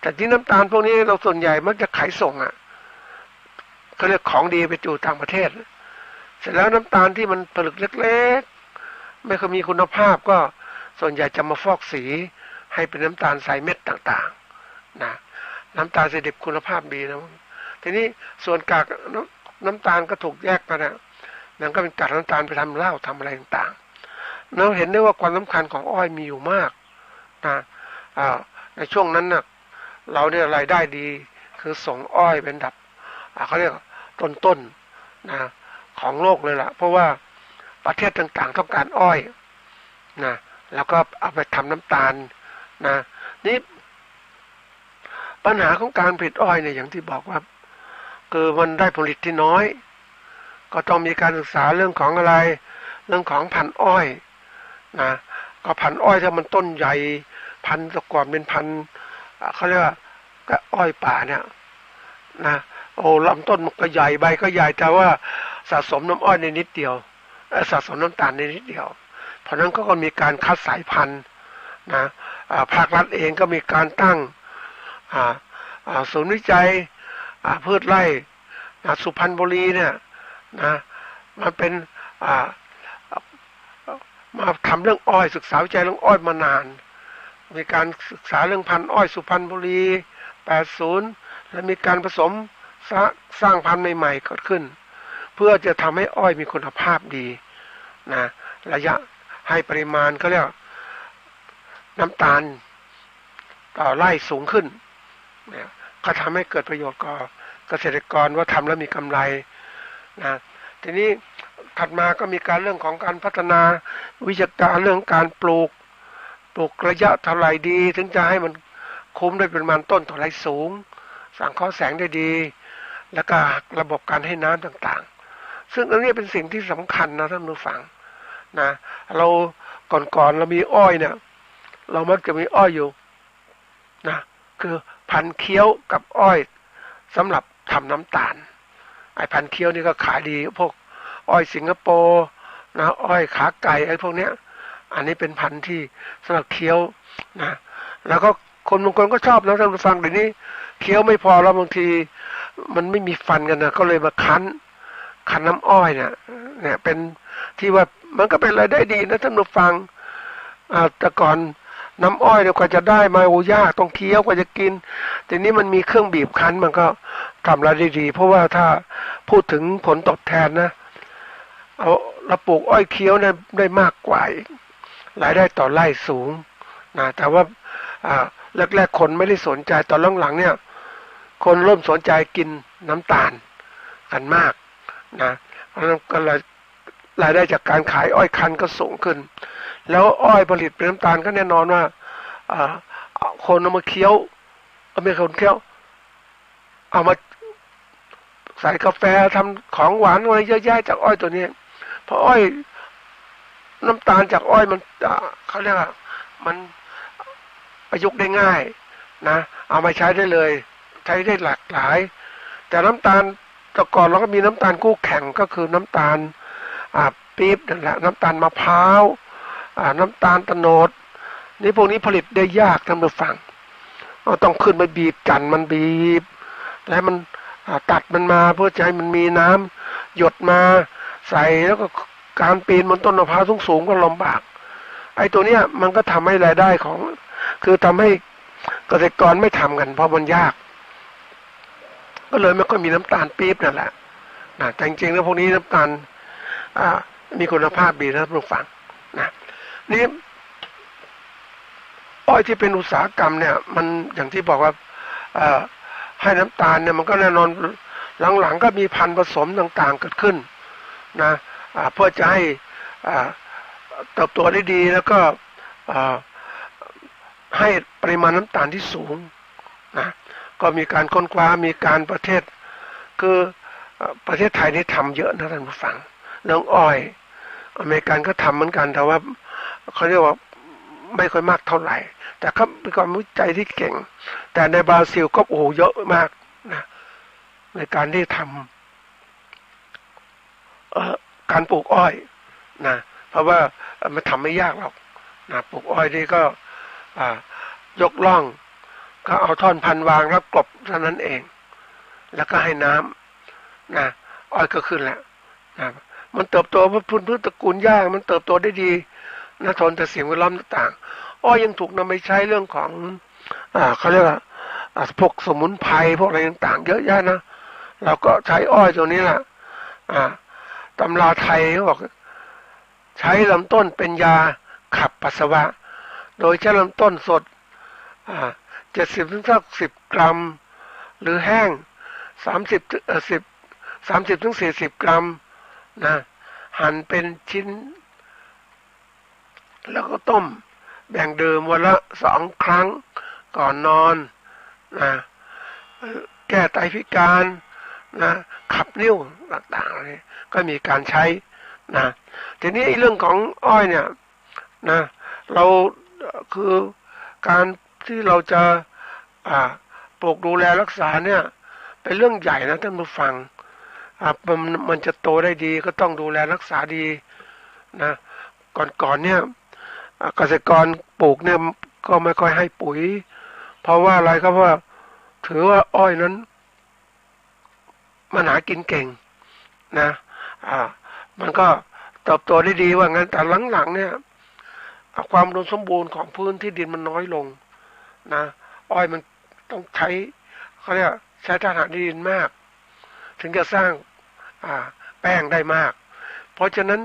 แต่ที่น้ำตาลพวกนี้เราส่วนใหญ่มักจะขายส่งเขาเรียกของดีไปอยู่ต่างประเทศเสร็จแล้วน้ำตาลที่มันผลึกเล็กๆไม่ค่อยมีคุณภาพก็ส่วนใหญ่จะมาฟอกสีให้เป็นน้ำตาลใสเม็ดต่างๆนะน้ำตาลสายดิบคุณภาพดีนะทีนี้ส่วนกากน้ำตาลก็ถูกแยกมานะนั่นก็เป็นกากน้ำตาลไปทำเหล้าทำอะไรต่างๆเราเห็นได้ว่าความสำคัญของอ้อยมีอยู่มากนะในช่วงนั้นนะเราเนี่ยรายได้ดีคือส่งอ้อยเป็นดับเขาเรียกต้นๆนะของโลกเลยล่ะเพราะว่าประเทศต่างๆต้องการอ้อยนะแล้วก็เอาไปทำน้ำตาลนะนี่ปัญหาของการผลิตอ้อยเนี่ยอย่างที่บอกว่าคือมันได้ผลิตที่น้อยก็ต้องมีการศึกษาเรื่องของอะไรเรื่องของพันธุ์อ้อยนะก็พันธุ์อ้อยถ้ามันต้นใหญ่พันธุ์ตะกอนเป็นพันธุ์เขาเรียกว่าอ้อยป่าเนี่ยนะโอ้ลำต้นมันก็ใหญ่ใบก็ใหญ่แต่ว่าสะสมน้ำอ้อยในนิดเดียวสะสมน้ำตาลในนิดเดียวเพราะนั้นก็มีการคัดสายพันธุ์นะภาครัฐเองก็มีการตั้งศูนย์วิจัยพืชไร่สุพรรณบุรีเนี่ยนะมันเป็นมาทำเรื่องอ้อยศึกษาวิจัยเรื่องอ้อยมานานมีการศึกษาเรื่องพันธุ์อ้อยสุพรรณบุรี80และมีการผสมสร้างพันธุ์ใหม่ๆเกิดขึ้นเพื่อจะทำให้อ้อยมีคุณภาพดีนะระยะให้ปริมาณเขาเรียกน้ำตาลต่อไร่สูงขึ้นนะก็ทำให้เกิดประโยชน์กับเกษตรกรว่าทำแล้วมีกำไรนะทีนี้ถัดมาก็มีการเรื่องของการพัฒนาวิชาการเรื่องการปลูกระยะเท่าไหร่ดีถึงจะให้มันคุ้มด้วยปริมาณต้นเท่าไหร่สูงสังเคราะห์แสงได้ดีแล้วก็ระบบการให้น้ำต่างๆซึ่งอันนี้เป็นสิ่งที่สำคัญนะท่านผู้ฟังนะเราก่อนเรามีอ้อยเนี่ยเรามักจะมีอ้อยอยู่นะคือพันธุ์เคี้ยวกับอ้อยสำหรับทำน้ำตาลไอ้พันธุ์เคี้ยวนี่ก็ขายดีพวกอ้อยสิงคโปร์นะอ้อยขาไก่ไอ้พวกเนี้ยอันนี้เป็นพันธุ์ที่สำหรับเคี้ยวนะแล้วก็คนบางคนก็ชอบนะท่านผู้ฟังเดี๋ยวนี้เคี้ยวไม่พอแล้วบางทีมันไม่มีฟันกันนะก็เลยมาคั้นน้ำอ้อยเนี่ยเป็นที่ว่ามันก็เป็นรายได้ดีนะท่านผู้ฟังแต่ก่อนน้ำอ้อยเนี่ยกว่าจะได้มาโอ้ยากต้องเคี้ยวกว่าจะกินทีนี้มันมีเครื่องบีบคั้นมันก็ทำรายได้ดีเพราะว่าถ้าพูดถึงผลตอบแทนนะเอาเราปลูกอ้อยเคี้ยวเนี่ยได้มากกว่ารายได้ต่อไร่สูงนะแต่ว่าแรกๆคนไม่ได้สนใจตอนหลังๆเนี่ยคนเริ่มสนใจกินน้ำตาลกันมากนะเพราะนั้นก็เลยรายได้จากการขายอ้อยคั้นก็สูงขึ้นแล้วอ้อยผลิตเป็นน้ำตาลก็แน่นอนว่าคนเอามาเคี้ยวไม่คนเคี้ยวเอามาใส่กาแฟทำของหวานอะไรเยอะแยะจากอ้อยตัวนี้เพราะอ้อย น้ำตาลจากอ้อยมันเขาเรียกว่ามันประยุกต์ได้ง่ายนะเอามาใช้ได้เลยใช้ได้หลากหลายแต่น้ำตาลแต่ก่อนเราก็มีน้ำตาลคู่แข่งก็คือน้ำตาลปี๊บนั่นแหละน้ำตาลมะพร้าวน้ำตาลโตนดนี่พวกนี้ผลิตได้ยากท่านผู้ฟังต้องขึ้นไปบีบกันมันบีบแล้วมันตัดมันมาเพื่อจะให้มันมีน้ำหยดมาใส่แล้วก็การปีนบนต้นมะพร้าวสูงๆก็ลำบากไอ้ตัวเนี้ยมันก็ทำให้รายได้ของคือทำให้เกษตรกรไม่ทำกันเพราะมันยากก็เลยไม่ค่อยมีน้ำตาลปี๊บนั่นแหละนะแต่จริงๆแล้วพวกนี้น้ำตาลมีคุณภาพดีนะท่านผู้ฟังนะนี่อ้อยที่เป็นอุตสาหกรรมเนี่ยมันอย่างที่บอกว่าให้น้ำตาลเนี่ยมันก็แน่นอนหลังๆก็มีพันธุ์ผสมต่างๆเกิดขึ้นนะเพื่อจะให้เติบโตได้ดีแล้วก็ให้ปริมาณน้ำตาลที่สูงนะก็มีการค้นคว้ามีการประเทศคือประเทศไทยนี่ทำเยอะนะท่านผู้ฟังเรื่องอ้อยอเมริกันก็ทำเหมือนกันแต่ว่าเขาเรียกว่าไม่ค่อยมากเท่าไหร่แต่เขาเป็นความวิจัยที่เก่งแต่ในบราซิลก็โอ้เยอะมากนะในการที่ทำการปลูกอ้อยนะเพราะว่ามันทำไม่ยากหรอกนะปลูกอ้อยนี่ก็ยกล่องก็เอาท่อนพันธุ์วางแล้วกลบเท่านั้นเองแล้วก็ให้น้ำนะอ้อยก็ขึ้นแล้วนะมันเติบโตเพราะพืชตระกูลหญ้ามันเติบโตได้ดีนะทนแต่สิ่งแวดล้อมต่างๆอ้อยยังถูกนำไปใช้เรื่องของเขาเรียกว่าพวกสมุนไพรพวกอะไรต่างๆเยอะแยะนะเราก็ใช้อ้อยตัวนี้แหละตำราไทยเขาบอกใช้ลำต้นเป็นยาขับปัสสาวะโดยใช้ลำต้นสด70 ถึง 10 กรัมหรือแห้ง30 ถึง 40 กรัมนะหั่นเป็นชิ้นแล้วก็ต้มแบ่งดื่มวันละ2 ครั้งก่อนนอนนะแก้ไตพิการนะขับนิ่วต่างๆเลยก็มีการใช้นะทีนี้เรื่องของอ้อยเนี่ยนะเราคือการที่เราจะปลูกดูแลรักษาเนี่ยเป็นเรื่องใหญ่นะท่านผู้ฟังมันจะโตได้ดีก็ต้องดูแลรักษาดีนะก่อนเนี่ยเกษตรกรปลูกเนี่ยก็ไม่ค่อยให้ปุ๋ยเพราะว่าอะไรก็ว่าถือว่าอ้อยนั้นมันหากินเก่งนะมันก็เติบโตได้ดีว่างั้นแต่หลังๆเนี่ยความอุดมสมบูรณ์ของพื้นที่ดินมันน้อยลงนะอ้อยมันต้องใช้เขาเรียกใช้ธาตุอาหารดินมากถึงจะสร้างแป้งได้มากเพราะฉะนั้น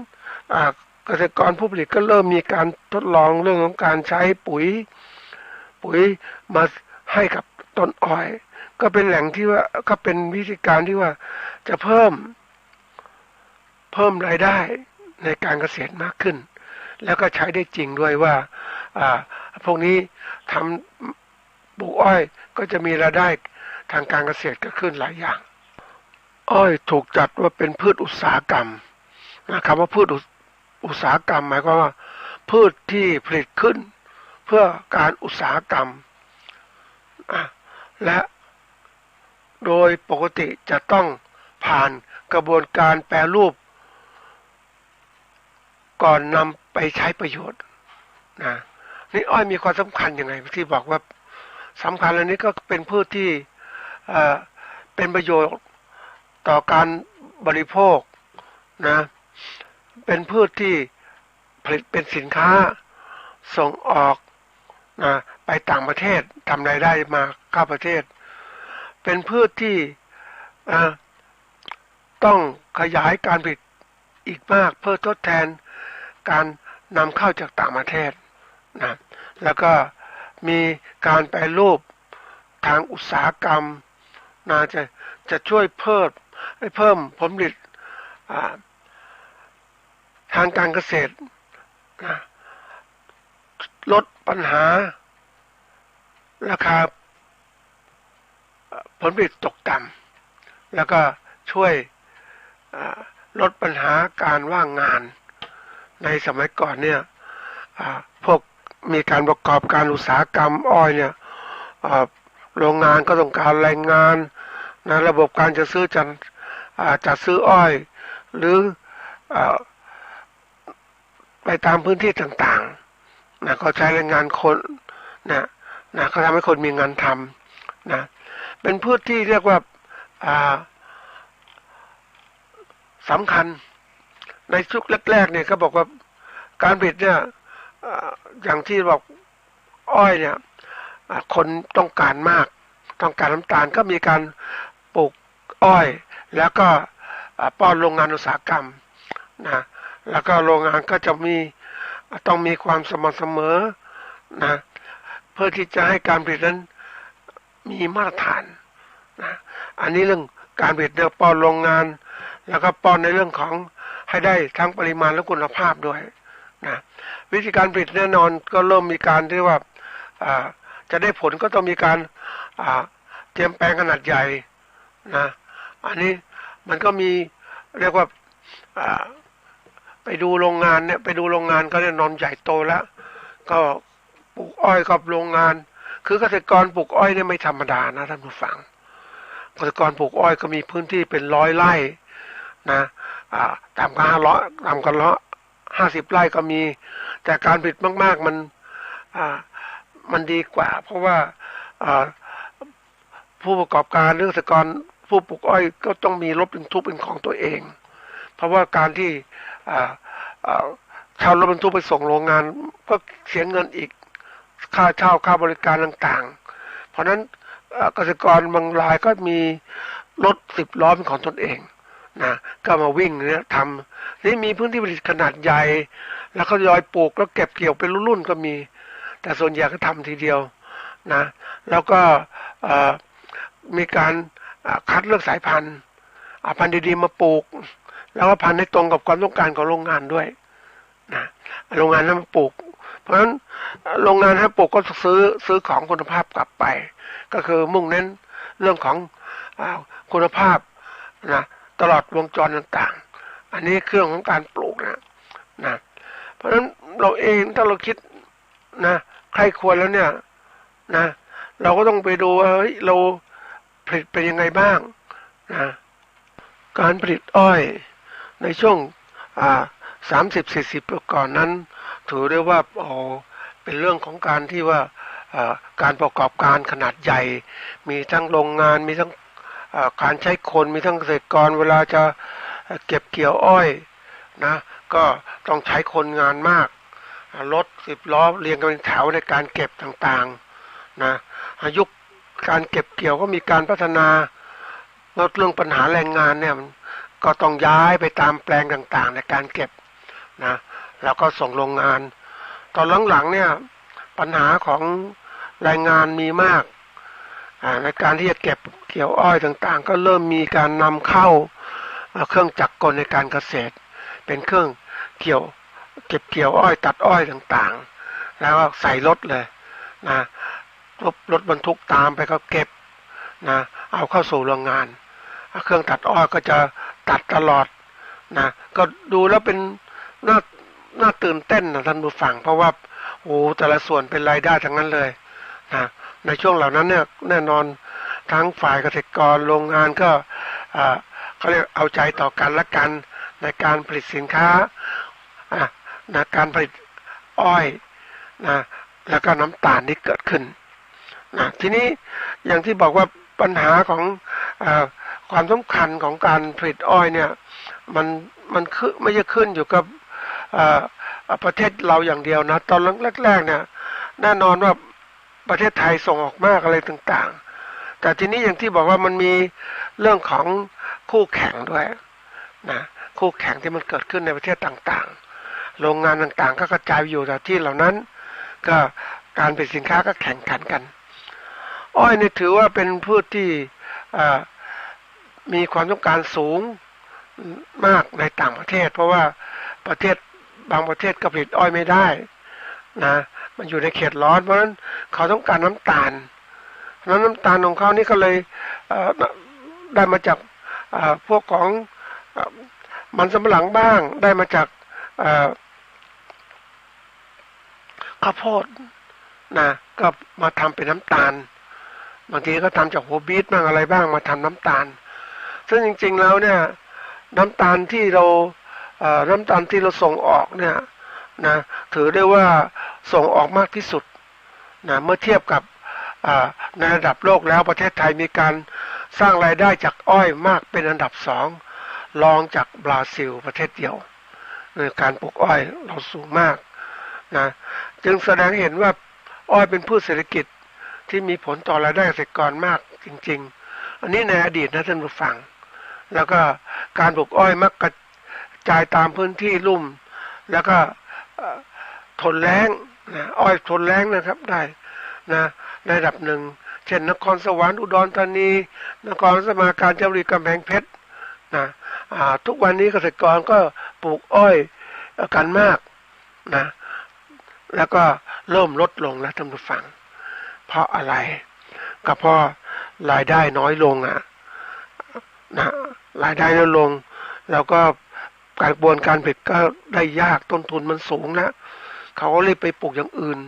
เกษตรกรผู้ผลิตก็เริ่มมีการทดลองเรื่องของการใช้ปุ๋ยมาให้กับต้นอ้อยก็เป็นแหล่งที่ว่าก็เป็นวิธีการที่ว่าจะเพิ่มรายได้ในการเกษตรมากขึ้นแล้วก็ใช้ได้จริงด้วยว่าพวกนี้ทำปลูกอ้อยก็จะมีรายได้ทางการเกษตรก็ขึ้นหลายอย่างอ้อยถูกจัดว่าเป็นพืชอุตสาหกรรมนะครับว่าพืชอุตสาหกรรมหมายความว่าพืชที่ผลิตขึ้นเพื่อการอุตสาหกรรมและโดยปกติจะต้องผ่านกระบวนการแปรรูปก่อนนำไปใช้ประโยชน์นะนี่อ้อยมีความสำคัญยังไงที่บอกว่าสำคัญอันนี้ก็เป็นพืชที่เป็นประโยชน์ต่อการบริโภคนะเป็นพืชที่ผลิตเป็นสินค้าส่งออกนะไปต่างประเทศทำรายได้มาเข้าประเทศเป็นพืชที่ต้องขยายการผลิตอีกมากเพื่อทดแทนการนำเข้าจากต่างประเทศนะแล้วก็มีการแปรรูปทางอุตสาหกรรมนะจะช่วยเพิ่มผลผลิตทางการเกษตรนะลดปัญหาราคาผลผลิตตกต่ำแล้วก็ช่วยลดปัญหาการว่างงาน ในสมัยก่อนเนี่ยพวกมีการประกอบการอุตสาหกรรมอ้อยเนี่ยโรงงานก็ต้องการแรงงานนะระบบการจะซื้อจัดซื้ออ้อยหรือไปตามพื้นที่ต่างๆนะก็ใช้แรงงานคนนะก็ทำให้คนมีงานทำนะเป็นพืชที่เรียกว่าสำคัญในชุกแรกๆเนี่ยก็บอกว่าการผลิตเนี่ยอย่างที่บอกอ้อยเนี่ยคนต้องการมากต้องการน้ำตาลก็มีการปลูกอ้อยแล้วก็ป้อนโรงงานอุตสาหกรรมนะแล้วก็โรงงานก็จะต้องมีความสม่ำเสมอนะเพื่อที่จะให้การผลิตนั้นมีมาตรฐานนะอันนี้เรื่องการผลิตเนี่ยป้อนโรงงานแล้วก็ป้อนในเรื่องของให้ได้ทั้งปริมาณและคุณภาพด้วยนะวิธีการผลิตแน่นอนก็เริ่มมีการที่ว่าจะได้ผลก็ต้องมีการเตรียมแปลงขนาดใหญ่นะอันนี้มันก็มีเรียกว่าไปดูโรงงานเนี่ยไปดูโรงงานก็แน่นอนใหญ่โตแล้วก็ปลูกอ้อยกับโรงงานคือเกษตรกรปลูกอ้อยเนี่ยไม่ธรรมดานะท่านผู้ฟังเกษตรกรปลูกอ้อยก็มีพื้นที่เป็น100 ไร่นะต่ำกว่า50 ไร่ก็มีแต่การผลิตมากๆมันดีกว่าเพราะว่าผู้ประกอบการหรือเกษตรกรผู้ปลูกอ้อยก็ต้องมีรถบรรทุกเป็นของตัวเองเพราะว่าการที่เช่ารถบรรทุกไปส่งโรงงานก็เสียเงินอีกค่าเช่าค่าบริการต่างๆเพราะนั้นเกษตรกรบางรายก็มีรถ10 ล้อเป็นของตนเองนะก็มาวิ่งเนี่ยทำนี่มีพื้นที่ผลิตขนาดใหญ่แล้วก็ยอยปลูกแล้วเก็บเกี่ยวเป็นรุ่นๆก็มีแต่ส่วนใหญ่ก็ทำทีเดียวนะแล้วก็มีการคัดเลือกสายพันธุ์พันธุ์ดีๆมาปลูกแล้วก็พันธุ์ให้ตรงกับความต้องการของโรงงานด้วยนะโรงงานนั้นมาปลูกเพราะฉะนั้นโรงงานให้ปลูกก็ซื้อของคุณภาพกลับไปก็คือมุ่งเน้นเรื่องของคุณภาพนะตลอดวงจรต่างๆอันนี้เครื่องของการปลูกนะเพราะฉะนั้นเราเองถ้าเราคิดนะใครควรแล้วเนี่ยนะเราก็ต้องไปดูว่าเฮ้ยเราผลิตเป็นยังไงบ้างนะการผลิตอ้อยในช่วง30-40 ปีก่อนนั้นถือได้ว่าเป็นเรื่องของการที่ว่าการประกอบการขนาดใหญ่มีทั้งโรงงานมีทั้งการใช้คนมีทั้งเกษตรกรเวลาจะเก็บเกี่ยวอ้อยนะก็ต้องใช้คนงานมากรถ10 ล้อเรียงกันเป็นแถวในการเก็บต่างๆนะยุคการเก็บเกี่ยวก็มีการพัฒนาลดเรื่องปัญหาแรงงานเนี่ยก็ต้องย้ายไปตามแปลงต่างๆในการเก็บนะแล้วก็ส่งโรงงานตอนหลังๆเนี่ยปัญหาของแรงงานมีมากในการที่จะเก็บเกี่ยวอ้อยต่างๆก็เริ่มมีการนำเข้าเครื่องจักรกลในการเกษตรเป็นเครื่องเก็บเกี่ยวอ้อยตัดอ้อยต่างๆแล้วก็ใส่รถเลยนะรถบรรทุกตามไปก็เก็บนะเอาเข้าสู่โรงงานเครื่องตัดอ้อยก็จะตัดตลอดนะก็ดูแล้วเป็นน่าตื่นเต้นนะท่านผู้ฟังเพราะว่าแต่ละส่วนเป็นรายได้ทั้งนั้นเลยนะในช่วงเหล่านั้นเนี่ยแน่นอนทั้งฝ่ายเกษตรกรโรงงานก็เขาเรียกเอาใจต่อกันและกันในการผลิตสินค้านะการผลิตอ้อยนะแล้วก็น้ำตาลที่เกิดขึ้นนะทีนี้อย่างที่บอกว่าปัญหาของความสำคัญของการผลิตอ้อยเนี่ยมันคือไม่ใช่ขึ้นอยู่กับประเทศเราอย่างเดียวนะตอนแรกๆเนี่ยแน่นอนว่าประเทศไทยส่งออกมากอะไรต่างๆแต่ทีนี้อย่างที่บอกว่ามันมีเรื่องของคู่แข่งด้วยนะคู่แข่งที่มันเกิดขึ้นในประเทศต่างๆโรงงานต่างๆก็กระจายอยู่แต่ที่เหล่านั้นก็การผลิตสินค้าก็แข่งขันกันอ้อยนี่ถือว่าเป็นพืชที่มีความต้องการสูงมากในต่างประเทศเพราะว่าประเทศบางประเทศก็ผลิตอ้อยไม่ได้นะมันอยู่ในเขตร้อนเพราะฉะนั้นเขาต้องการน้ำตาลแล้วน้ำตาลของเขานี่ก็เลยได้มาจากพวกของมันสำปะหลังบ้างได้มาจาก ข้าวโพดนะก็มาทำเป็นน้ำตาลบางทีก็ทำจากหัวบีทบ้างอะไรบ้างมาทำน้ำตาลซึ่งจริงๆแล้วเนี่ยน้ำตาลที่เราน้ำตาลที่เราส่งออกเนี่ยนะถือได้ว่าส่งออกมากที่สุดนะเมื่อเทียบกับในระดับโลกแล้วประเทศไทยมีการสร้างรายได้จากอ้อยมากเป็นอันดับสองรองจากบราซิลประเทศเดียวในการปลูกอ้อยเราสูงมากนะจึงแสดงเห็นว่าอ้อยเป็นพืชเศรษฐกิจที่มีผลต่อรายได้เกษตรกรมากจริงๆอันนี้ในอดีตนะท่านผู้ฟังแล้วก็การปลูกอ้อยมักกระจายตามพื้นที่ลุ่มแล้วก็ทนแล้งนะอ้อยทนแล้งนะครับได้นะในระดับหนึ่งเช่นนครสวรรค์อุดรธานีนครราชสีมา กาญจนบุรีกำแพงเพชรนะทุกวันนี้เกษตรกรก็ปลูกอ้อยกันมากนะแล้วก็เริ่มลดลงแล้วท่านผู้ฟังเพราะอะไรก็เพราะรายได้น้อยลงนะรายได้น้อยลงแล้วก็กระบวนการผลิตก็ได้ยากต้นทุนมันสูงนะเขาก็เลยไปปลูกอย่างอื่น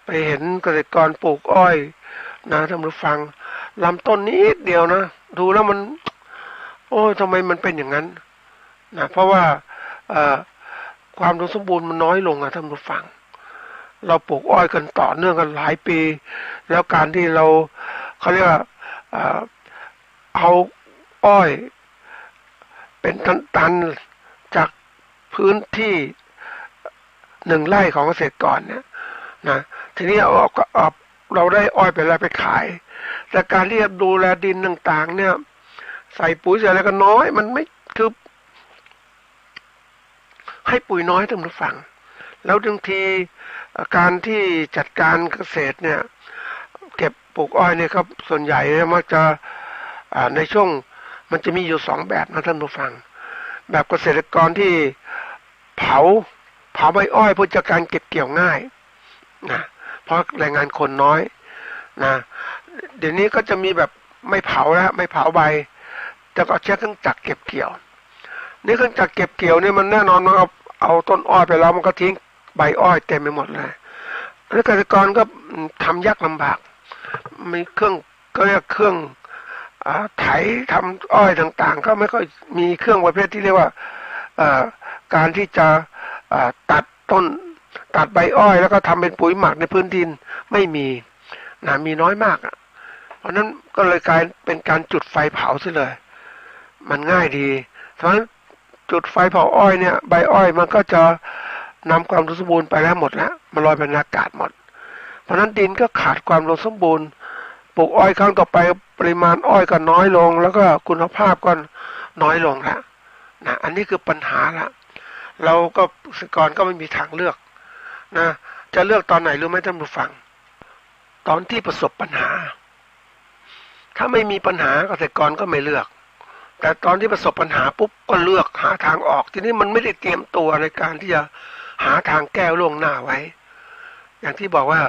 ไปเห็นเกษตรกรปลูกอ้อยนะท่านผู้ฟังลำต้นนิดเดียวนะดูแล้วมันโอ้ยทำไมมันเป็นอย่างนั้นนะเพราะว่าความอุดมสมบูรณ์มันน้อยลงท่านผู้ฟังเราปลูกอ้อยกันต่อเนื่องกันหลายปีแล้วการที่เราเขาเรียกว่าเอาอ้อยเป็นตันๆจากพื้นที่1 ไร่ของเกษตรกรเนี่ยนะทีนี้เราได้อ้อยไปแล้วไปขายแต่การที่จะดูแลดินต่างๆเนี่ยใส่ปุ๋ยใส่อะไรก็น้อยมันไม่คือให้ปุ๋ยน้อยท่านผู้ฟังแล้วบางทีการที่จัดการเกษตรเนี่ยเก็บปลูกอ้อยเนี่ยครับส่วนใหญ่มักจะในช่วงมันจะมีอยู่2 แบบนะท่านผู้ฟังแบบเกษตรกรที่เผาใบอ้อยเพื่อจะการเก็บเกี่ยวง่ายนะเพราะแรงงานคนน้อยนะเดี๋ยวนี้ก็จะมีแบบไม่เผาแล้วไม่เผาใบแต่ก็ใช้เครื่องจักรเก็บเกี่ยวนี่เครื่องจักรเก็บเกี่ยวเนี่ยมันแน่นอนมันเอาต้นอ้อยไปแล้วมันก็ทิ้งใบอ้อยเต็มไปหมดเลยแล้วเกษตรกรก็ทำยากลำบากมีเครื่องก็เรียกเครื่องไถทำอ้อยต่างๆก็ไม่ค่อยมีเครื่องประเภทที่เรียกว่าการที่จะตัดใบอ้อยแล้วก็ทำเป็นปุ๋ยหมักในพื้นดินไม่มีนะมีน้อยมากเพราะนั้นก็เลยกลายเป็นการจุดไฟเผาซะเลยมันง่ายดีเพราะฉะนั้นจุดไฟเผาอ้อยเนี่ยใบอ้อยมันก็จะนำความอุดมสมบูรณ์ไปแล้วหมดแล้วมันลอยไปในอากาศหมดเพราะนั้นดินก็ขาดความอุดมสมบูรณ์ปลูกอ้อยครั้งต่อไปปริมาณอ้อยก็น้อยลงแล้วก็คุณภาพก็น้อยลงแล้วนะอันนี้คือปัญหาละเราก็เกษตรกรก็ไม่มีทางเลือกนะจะเลือกตอนไหนรู้ไหมท่านผู้ฟังตอนที่ประสบปัญหาถ้าไม่มีปัญหาเกษตรกรก็ไม่เลือกแต่ตอนที่ประสบปัญหาปุ๊บก็เลือกหาทางออกทีนี้มันไม่ได้เตรียมตัวในการที่จะหาทางแก้ล่วงหน้าไว้อย่างที่บอกว่า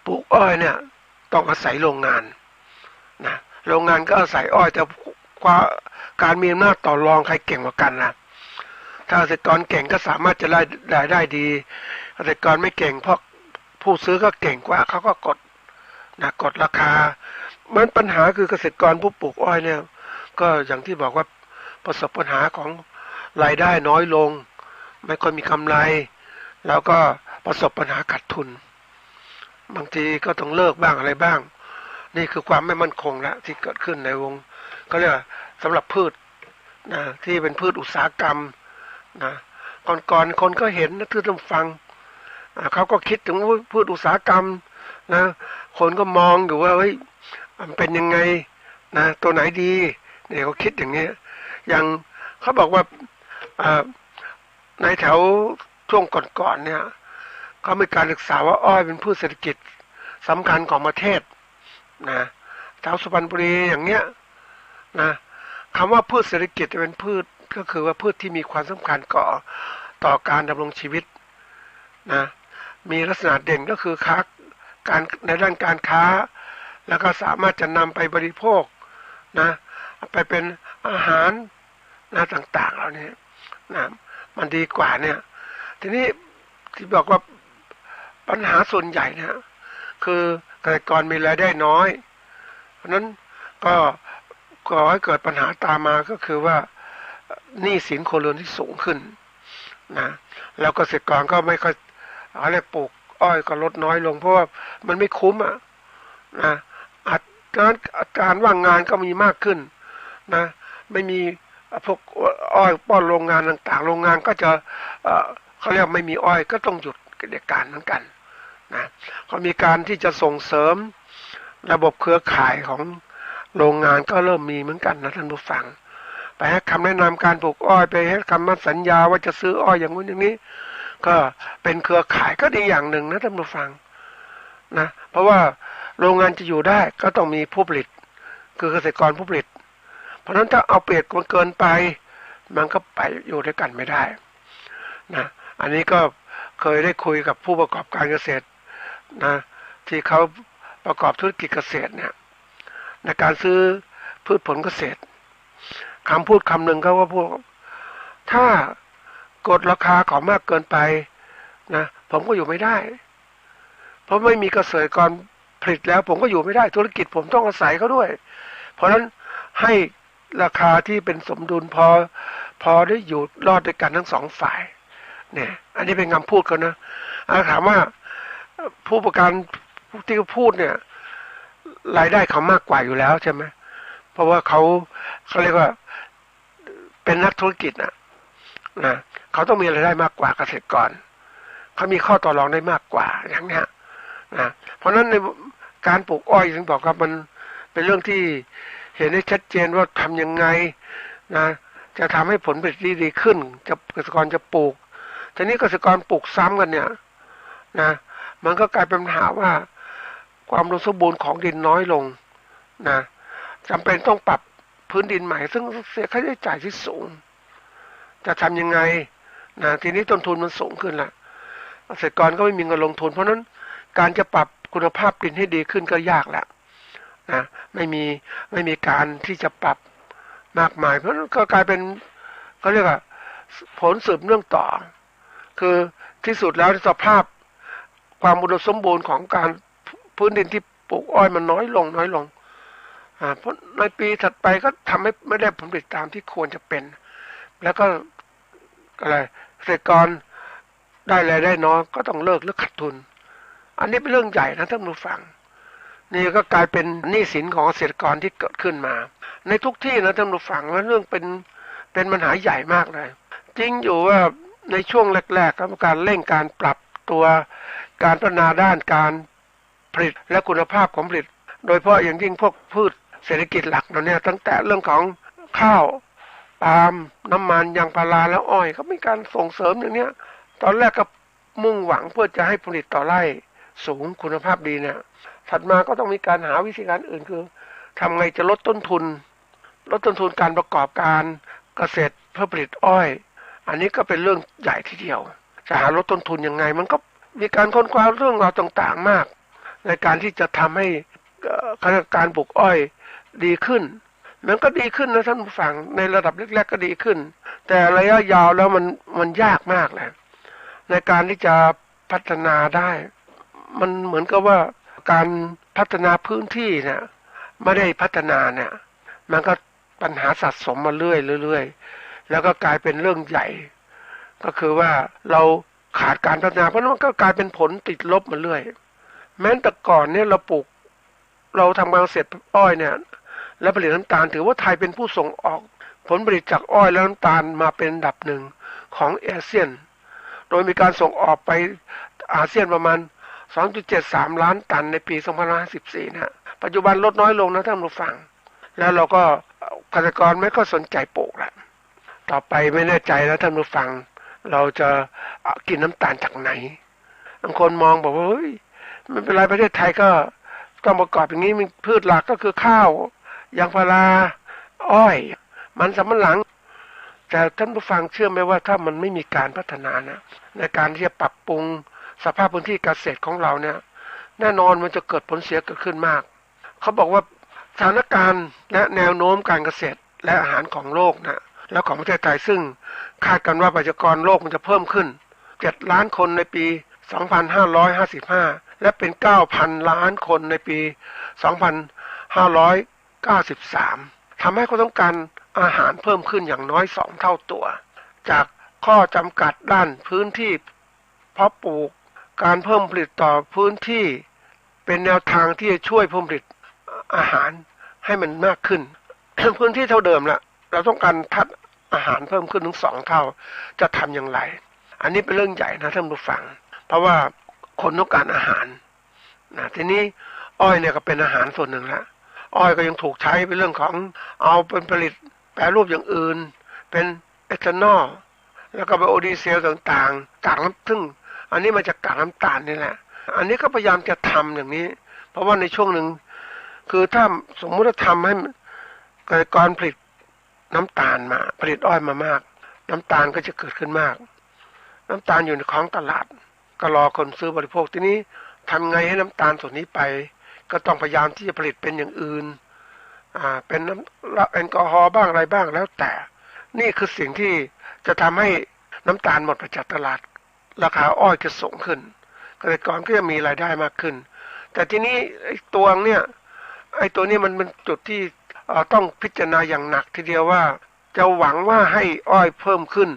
ปลูกอ้อยเนี่ยต้องอาศัยโรงงานนะโรงงานก็อาศัยอ้อยแต่การมีอำนาจต่อรองใครเก่งกว่ากันนะถ้าเกษตรกรเก่งก็สามารถจะได้ดีเกษตรกรไม่เก่งเพราะผู้ซื้อก็เก่งกว่าเขาก็กดราคามันปัญหาคือเกษตรกรผู้ปลูกอ้อยเนี่ยก็อย่างที่บอกว่าประสบปัญหาของรายได้น้อยลงไม่ค่อยมีกำไรแล้วก็ประสบปัญหาขาดทุนบางทีก็ต้องเลิกบ้างอะไรบ้างนี่คือความไม่มั่นคงแล้วที่เกิดขึ้นในวงก็เรียกว่าสำหรับพืชนะที่เป็นพืชอุตสาหกรรมนะก่อนคนก็เห็นนะคือต้องฟังเขาก็คิดถึงพืชอุตสาหกรรมนะคนก็มองอยู่ว่าเฮ้ยมันเป็นยังไงนะตัวไหนดีเนี่ยเขาคิดอย่างนี้อย่างเขาบอกว่าในแถวช่วงก่อนเนี่ยเขามีการศึกษาว่าอ้อยเป็นพืชเศรษฐกิจสำคัญของประเทศนะแถวสุพรรณบุรีอย่างเงี้ยนะคำว่าพืชเศรษฐกิจเป็นพืชก็คือว่าพืชที่มีความสำคัญต่อการดำรงชีวิตนะมีลักษณะเด่นก็คือการในด้านการค้าแล้วก็สามารถจะนำไปบริโภคนะไปเป็นอาหารนะต่างๆเหล่านี้นะมันดีกว่าเนี่ยทีนี้ที่บอกว่า ปัญหาส่วนใหญ่นะคือเกษตรกรมีรายได้น้อยเพราะนั้นก็ก่อให้เกิดปัญหาตามมาก็คือว่าหนี้สินครัวเรือนที่สูงขึ้นนะแล้วเกษตรกรก็ไม่ค่อยอะไรปลูกอ้อยก็ลดน้อยลงเพราะว่ามันไม่คุ้มอ่ะนะการว่างงานก็มีมากขึ้นนะไม่มีพวกอ้อยป้อนโรงงานต่างๆโรงงานก็จะเขาเรียกไม่มีอ้อยก็ต้องหยุดกิจการเหมือนกันนะเขามีการที่จะส่งเสริมระบบเครือข่ายของโรงงานก็เริ่มมีเหมือนกันนะท่านผู้ฟังไปให้คำแนะนำการปลูกอ้อยไปให้คำมั่นสัญญาว่าจะซื้ออ้อยอย่างนู้นอย่างนี้ก็เป็นเครือข่ายก็ดีอย่างหนึ่งนะท่านผู้ฟังนะเพราะว่าโรงงานจะอยู่ได้ก็ต้องมีผู้ผลิตคือเกษตรกรผู้ผลิตเพราะฉะนั้นถ้าเอาเปรียบเกินไปมันก็ไปอยู่ด้วยกันไม่ได้นะอันนี้ก็เคยได้คุยกับผู้ประกอบการเกษตรนะที่เขาประกอบธุรกิจเกษตรเนี่ยในการซื้อพืชผลเกษตรคำพูดคำหนึ่งเขาก็พูดถ้ากดราคาของมากเกินไปนะผมก็อยู่ไม่ได้เพราะไม่มีเกษตรกรผลิตแล้วผมก็อยู่ไม่ได้ธุรกิจผมต้องอาศัยเขาด้วยเพราะฉะนั้นให้ราคาที่เป็นสมดุลพอได้อยู่รอดด้วยกันทั้งสองฝ่ายเนี่ยอันนี้เป็นคำพูดเขานะถามว่าผู้ประกันที่เขาพูดเนี่ยรายได้เขามากกว่าอยู่แล้วใช่ไหมเพราะว่าเขาเรียกว่าเป็นนักธุรกิจนะเขาต้องมีรายได้มากกว่าเกษตรกรเขามีข้อต่อรองได้มากกว่าอย่างนี้นะเพราะฉะนั้นในการปลูกอ้อยถึงบอกว่ามันเป็นเรื่องที่เห็นได้ชัดเจนว่าทำยังไงนะจะทำให้ผลผลิตดีขึ้นจะเกษตรกรจะปลูกทีนี้เกษตรกรปลูกซ้ำกันเนี่ยนะมันก็กลายเป็นปัญหาว่าความอุดมสมบูรณ์ของดินน้อยลงนะจำเป็นต้องปรับพื้นดินใหม่ซึ่งเสียค่าใช้จ่ายที่สูงจะทำยังไงนะทีนี้ต้นทุนมันสูงขึ้นละเกษตรกรก็ไม่มีเงินลงทุนเพราะนั้นการจะปรับคุณภาพดินให้ดีขึ้นก็ยากแล้วนะไม่มีการที่จะปรับมากมายเพราะนั้นก็กลายเป็นเขาเรียกว่าผลสืบเนื่องต่อคือที่สุดแล้วสภาพความอุดมสมบูรณ์ของการพื้นดินที่ปลูกอ้อยมันน้อยลงเพราะในปีถัดไปก็ทำให้ไม่ได้ผลผลิตตามที่ควรจะเป็นแล้วก็อะไรเกษตรกรได้รายได้น้อยก็ต้องเลิกหรือขาดทุนอันนี้เป็นเรื่องใหญ่นะท่านผู้ฟังนี่ก็กลายเป็นหนี้สินของเกษตรกรที่เกิดขึ้นมาในทุกที่นะท่านผู้ฟังแล้วเรื่องเป็นปัญหาใหญ่มากเลยจริงอยู่ว่าในช่วงแรกๆครับการเร่งการปรับตัวการพัฒนาด้านการผลิตและคุณภาพของผลิตโดยเฉพาะอย่างยิ่งพวกพืชเศรษฐกิจหลักเราเนี่ยตั้งแต่เรื่องของข้าวปาล์มน้ำมันยางพาราแล้วอ้อยเขามีการส่งเสริมอย่างเนี้ยตอนแรกก็มุ่งหวังเพื่อจะให้ผลิตต่อไร่สูงคุณภาพดีเนี่ยถัดมาก็ต้องมีการหาวิธีการอื่นคือทำไงจะลดต้นทุนการประกอบการเกษตรเพื่อผลิตอ้อยอันนี้ก็เป็นเรื่องใหญ่ทีเดียวจะหาลดต้นทุนยังไงมันก็มีการค้นคว้าเรื่องราวต่างๆมากในการที่จะทำให้การปลูกอ้อยดีขึ้นมันก็ดีขึ้นนะท่านผู้ฟังในระดับเล็กๆก็ดีขึ้นแต่ระยะยาวแล้วมันยากมากเลยในการที่จะพัฒนาได้มันเหมือนกับว่าการพัฒนาพื้นที่เนี่ยไม่ได้พัฒนาเนี่ยมันก็ปัญหาสะสมมาเรื่อยแล้วก็กลายเป็นเรื่องใหญ่ก็คือว่าเราขาดการพัฒนาเพราะมันก็กลายเป็นผลติดลบมาเรื่อยแม้แต่ก่อนเนี่ยเราทำการเกษตรอ้อยเนี่ยและผลิตน้ำตาลถือว่าไทยเป็นผู้ส่งออกผลผลิตจากอ้อยและน้ำตาลมาเป็นอันดับหนึ่งของอาเซียนโดยมีการส่งออกไปอาเซียนประมาณ 2.73 ล้านตันในปี 2554 นะปัจจุบันลดน้อยลงนะท่านผู้ฟังแล้วเราก็เกษตรกรไม่ค่อยสนใจปลูกแล้วต่อไปไม่แน่ใจแล้วท่านผู้ฟังเราจะกินน้ำตาลจากไหนบางคนมองบอกว่าเฮ้ยไม่เป็นไรประเทศไทยก็ต้องประกอบอย่างนี้มีพืชหลักก็คือข้าวยางพาราอ้อยมันสำปะหลังแต่ท่านผู้ฟังเชื่อไหมว่าถ้ามันไม่มีการพัฒนานะในการที่จะปรับปรุงสภาพพื้นที่เกษตรของเราเนี่ยแน่นอนมันจะเกิดผลเสียเกิดขึ้นมากเขาบอกว่าสถานการณ์และแนวโน้มการเกษตรและอาหารของโลกนะแล้วของประเทศไทยซึ่งคาดกันว่าประชากรโลกมันจะเพิ่มขึ้น7 ล้านคนในปี 2555และเป็น 9,000 ล้านคนในปี 2593ทำให้ความต้องการอาหารเพิ่มขึ้นอย่างน้อย2 เท่าตัวจากข้อจำกัดด้านพื้นที่เพาะปลูกการเพิ่มผลิตต่อพื้นที่เป็นแนวทางที่จะช่วยเพิ่มผลิตอาหารให้มันมากขึ้น พื้นที่เท่าเดิมละเราต้องการทัดอาหารเพิ่มขึ้นถึง2 เท่าจะทำอย่างไรอันนี้เป็นเรื่องใหญ่นะท่านผู้ฟังเพราะว่าคนต้องการอาหารนะทีนี้อ้อยเนี่ยก็เป็นอาหารส่วนหนึ่งละอ้อยก็ยังถูกใช้เป็นเรื่องของเอาเป็นผลิตแปรรูปอย่างอื่นเป็นเอทานอลแล้วก็ไบโอดีเซลต่างๆกากน้ำซึ่งอันนี้มาจากกากน้ำตาลนี่แหละอันนี้ก็พยายามจะทำอย่างนี้เพราะว่าในช่วงหนึ่งคือถ้าสมมุติว่าทำให้เกษตรกรผลิตน้ำตาลมาผลิตอ้อยมามากน้ำตาลก็จะเกิดขึ้นมากน้ำตาลอยู่ในของตลาดก็รอคนซื้อบริโภคทีนี้ทำไงให้น้ำตาลส่วนนี้ไปก็ต้องพยายามที่จะผลิตเป็นอย่างอื่นเป็นน้ำแอลกอฮอล์บ้างอะไรบ้างแล้วแต่นี่คือสิ่งที่จะทำให้น้ำตาลหมดไปจากตลาดราคาอ้อยจะสูงขึ้นเกษตรกรก็จะมีรายได้มากขึ้นแต่ทีนี้ไอ้ตัวนี้มันเป็นจุดที่ต้องพิจารณาอย่างหนักทีเดียวว่าจะหวังว่าให้อ้อยเพิ่มขึ้น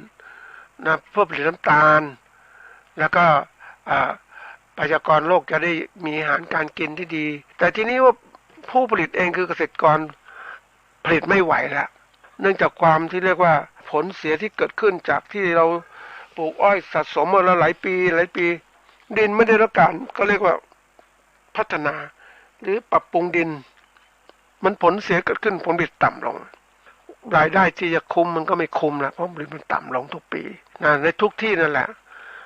นะเพื่อผลิตน้ำตาลแล้วก็ประชากรโลกจะได้มีอาหารการกินที่ดีแต่ทีนี้ว่าผู้ผลิตเองคือเกษตรกรผลิตไม่ไหวแล้วเนื่องจากความที่เรียกว่าผลเสียที่เกิดขึ้นจากที่เราปลูกอ้อยสะสมมาแล้วหลายปีดินไม่ได้รับการก็เรียกว่าพัฒนาหรือปรับปรุงดินมันผลเสียเกิดขึ้นผลผลิตต่ำลงรายได้ที่จะคุ้มมันก็ไม่คุ้มแล้วเพราะผลผลิตมันต่ำลงทุกปีในทุกที่นั่นแหละ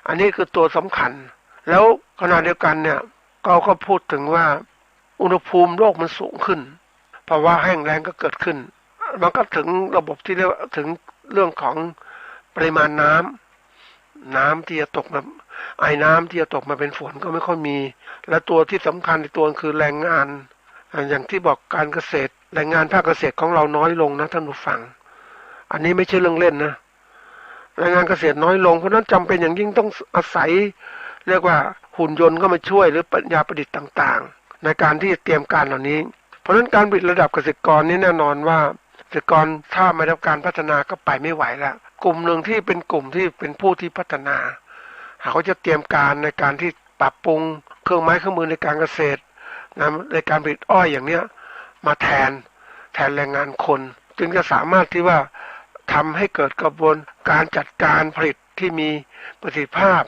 อันนี้คือตัวสำคัญแล้วขณะเดียวกันเนี่ยเราก็พูดถึงว่าอุณหภูมิโลกมันสูงขึ้นเพราะว่าแห้งแล้งก็เกิดขึ้นมันก็ถึงระบบที่เรียกว่าถึงเรื่องของปริมาณน้ำที่จะตกมาไอ้น้ำที่จะตกมาเป็นฝนก็ไม่ค่อยมีและตัวที่สำคัญอีกตัวคือแรงงานอย่างที่บอกการเกษตรแรงงานภาคเกษตรของเราน้อยลงนะท่านผู้ฟังอันนี้ไม่ใช่เรื่องเล่นนะแรงงานเกษตรน้อยลงเพราะนั้นจำเป็นอย่างยิ่งต้องอาศัยเรียกว่าหุ่นยนต์เข้ามาช่วยหรือปัญญาประดิษฐ์ต่างๆในการที่จะเตรียมการเหล่านี้เพราะฉะนั้นการผลิตระดับเกษตรกรนี่แน่นอนว่าเกษตรกรถ้าไม่ได้รับการพัฒนาก็ไปไม่ไหวแล้วกลุ่มหนึ่งที่เป็นกลุ่มที่เป็นผู้ที่พัฒนาเขาจะเตรียมการในการที่ปรับปรุงเครื่องไม้เครื่องมือในการเกษตรในการผลิตอ้อยอย่างเนี้ยมาแทนแรงงานคนจึงจะสามารถที่ว่าทำให้เกิดกระบวนการจัดการผลิตที่มีประสิทธิภาพ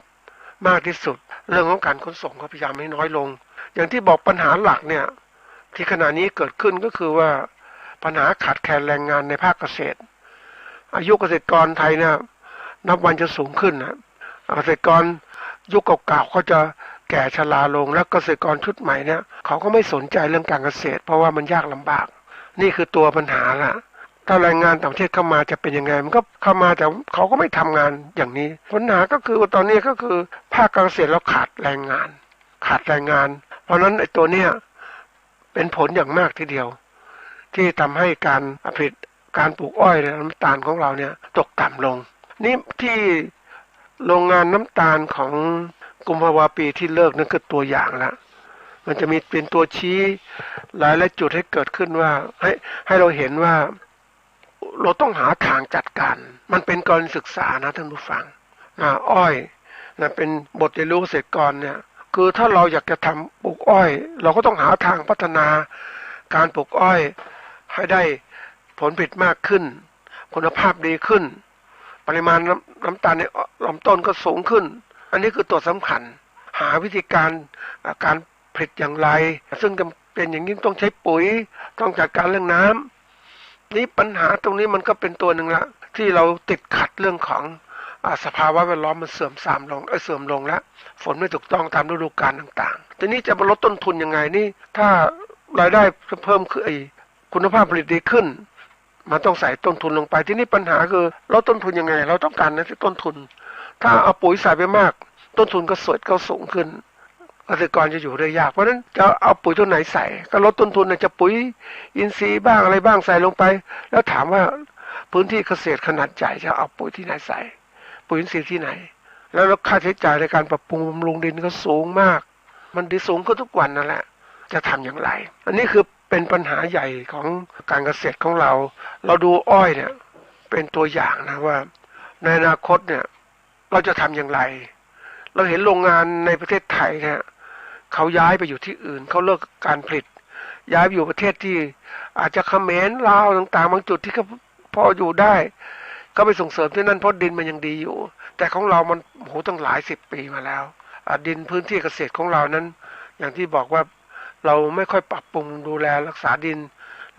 มากที่สุดเรื่องของการขนส่งก็พยายามให้น้อยลงอย่างที่บอกปัญหาหลักเนี่ยที่ขณะนี้เกิดขึ้นก็คือว่าปัญหาขาดแคลนแรงงานในภาคเกษตรอายุเกษตรกรไทยเนี่ยนับวันจะสูงขึ้นนะเกษตรกรยุคเก่าๆเขาจะแก่ชราลงแล้วเกษตรกรชุดใหม่เนี่ยเขาก็ไม่สนใจเรื่องการเกษตรเพราะว่ามันยากลำบากนี่คือตัวปัญหาละถ้าแรงงานต่างประเทศเข้ามาจะเป็นยังไงมันก็เข้ามาแต่เขาก็ไม่ทำงานอย่างนี้ปัญหาก็คือว่าตอนนี้ก็คือภาคการเกษตรเราขาดแรงงานเพราะนั้นไอ้ตัวเนี้ยเป็นผลอย่างมากทีเดียวที่ทำให้การผลิตการปลูกอ้อยและน้ำตาลของเราเนี่ยตกต่ำลงนี่ที่โรงงานน้ำตาลของกุมภาวะปีที่เลิกนั่นคือตัวอย่างละมันจะมีเป็นตัวชี้หลายจุดให้เกิดขึ้นว่าให้เราเห็นว่าเราต้องหาทางจัดการมันเป็นการศึกษานะท่านผู้ฟังอ้อยเป็นบทเรียนรู้เกษตรกรเนี่ยคือถ้าเราอยากจะทำปลูกอ้อยเราก็ต้องหาทางพัฒนาการปลูกอ้อยให้ได้ผลผลิตมากขึ้นคุณภาพดีขึ้นปริมาณน้ำตาลในลำต้นก็สูงขึ้นอันนี้คือตัวสำคัญหาวิธีการผลิตอย่างไรซึ่งจำเป็นอย่างยิ่งต้องใช้ปุ๋ยต้องจัดการเรื่องน้ำนี่ปัญหาตรงนี้มันก็เป็นตัวหนึ่งละที่เราติดขัดเรื่องของสภาวะแวดล้อมมันเสื่อมทรามลงเสื่อมลงแล้วฝนไม่ถูกต้องตามฤดูกาลต่างๆทีนี้จะลดต้นทุนยังไงนี่ถ้ารายได้เพิ่มขึ้นคุณภาพผลิตดีขึ้นมันต้องใส่ต้นทุนลงไปทีนี้ปัญหาคือลดต้นทุนยังไงเราต้องการนะที่ต้นทุนถ้าเอาปุ๋ยใส่ไปมากต้นทุนก็สูงขึ้นเกษตรกรจะอยู่ได้ยากเพราะฉะนั้นจะเอาปุ๋ยตัวไหนใส่ก็ลดต้นทุนจะปุ๋ยอินทรีย์บ้างอะไรบ้างใส่ลงไปแล้วถามว่าพื้นที่เกษตรขนาดใหญ่จะเอาปุ๋ยที่ไหนใส่ปุ๋ยอินทรีย์ที่ไหน แล้วค่าใช้จ่ายในการปรับปรุงบำรุงดินก็สูงมากมันดีสูงขึ้นทุกวันนั่นแหละจะทำอย่างไรอันนี้คือเป็นปัญหาใหญ่ของการเกษตรของเราเราดูอ้อยเนี่ยเป็นตัวอย่างนะว่าในอนาคตเนี่ยเราจะทำอย่างไรเราเห็นโรงงานในประเทศไทยเนี่ยเขาย้ายไปอยู่ที่อื่นเขาเลิกการผลิตย้ายไปอยู่ประเทศที่อาจจะเขมรลาวต่างๆบางจุดที่เขาพออยู่ได้ก็ไปส่งเสริมที่นั่นเพราะดินมันยังดีอยู่แต่ของเรามันโหตั้งหลายสิบปีมาแล้วดินพื้นที่เกษตรของเรานั้นอย่างที่บอกว่าเราไม่ค่อยปรับปรุงดูแลรักษาดิน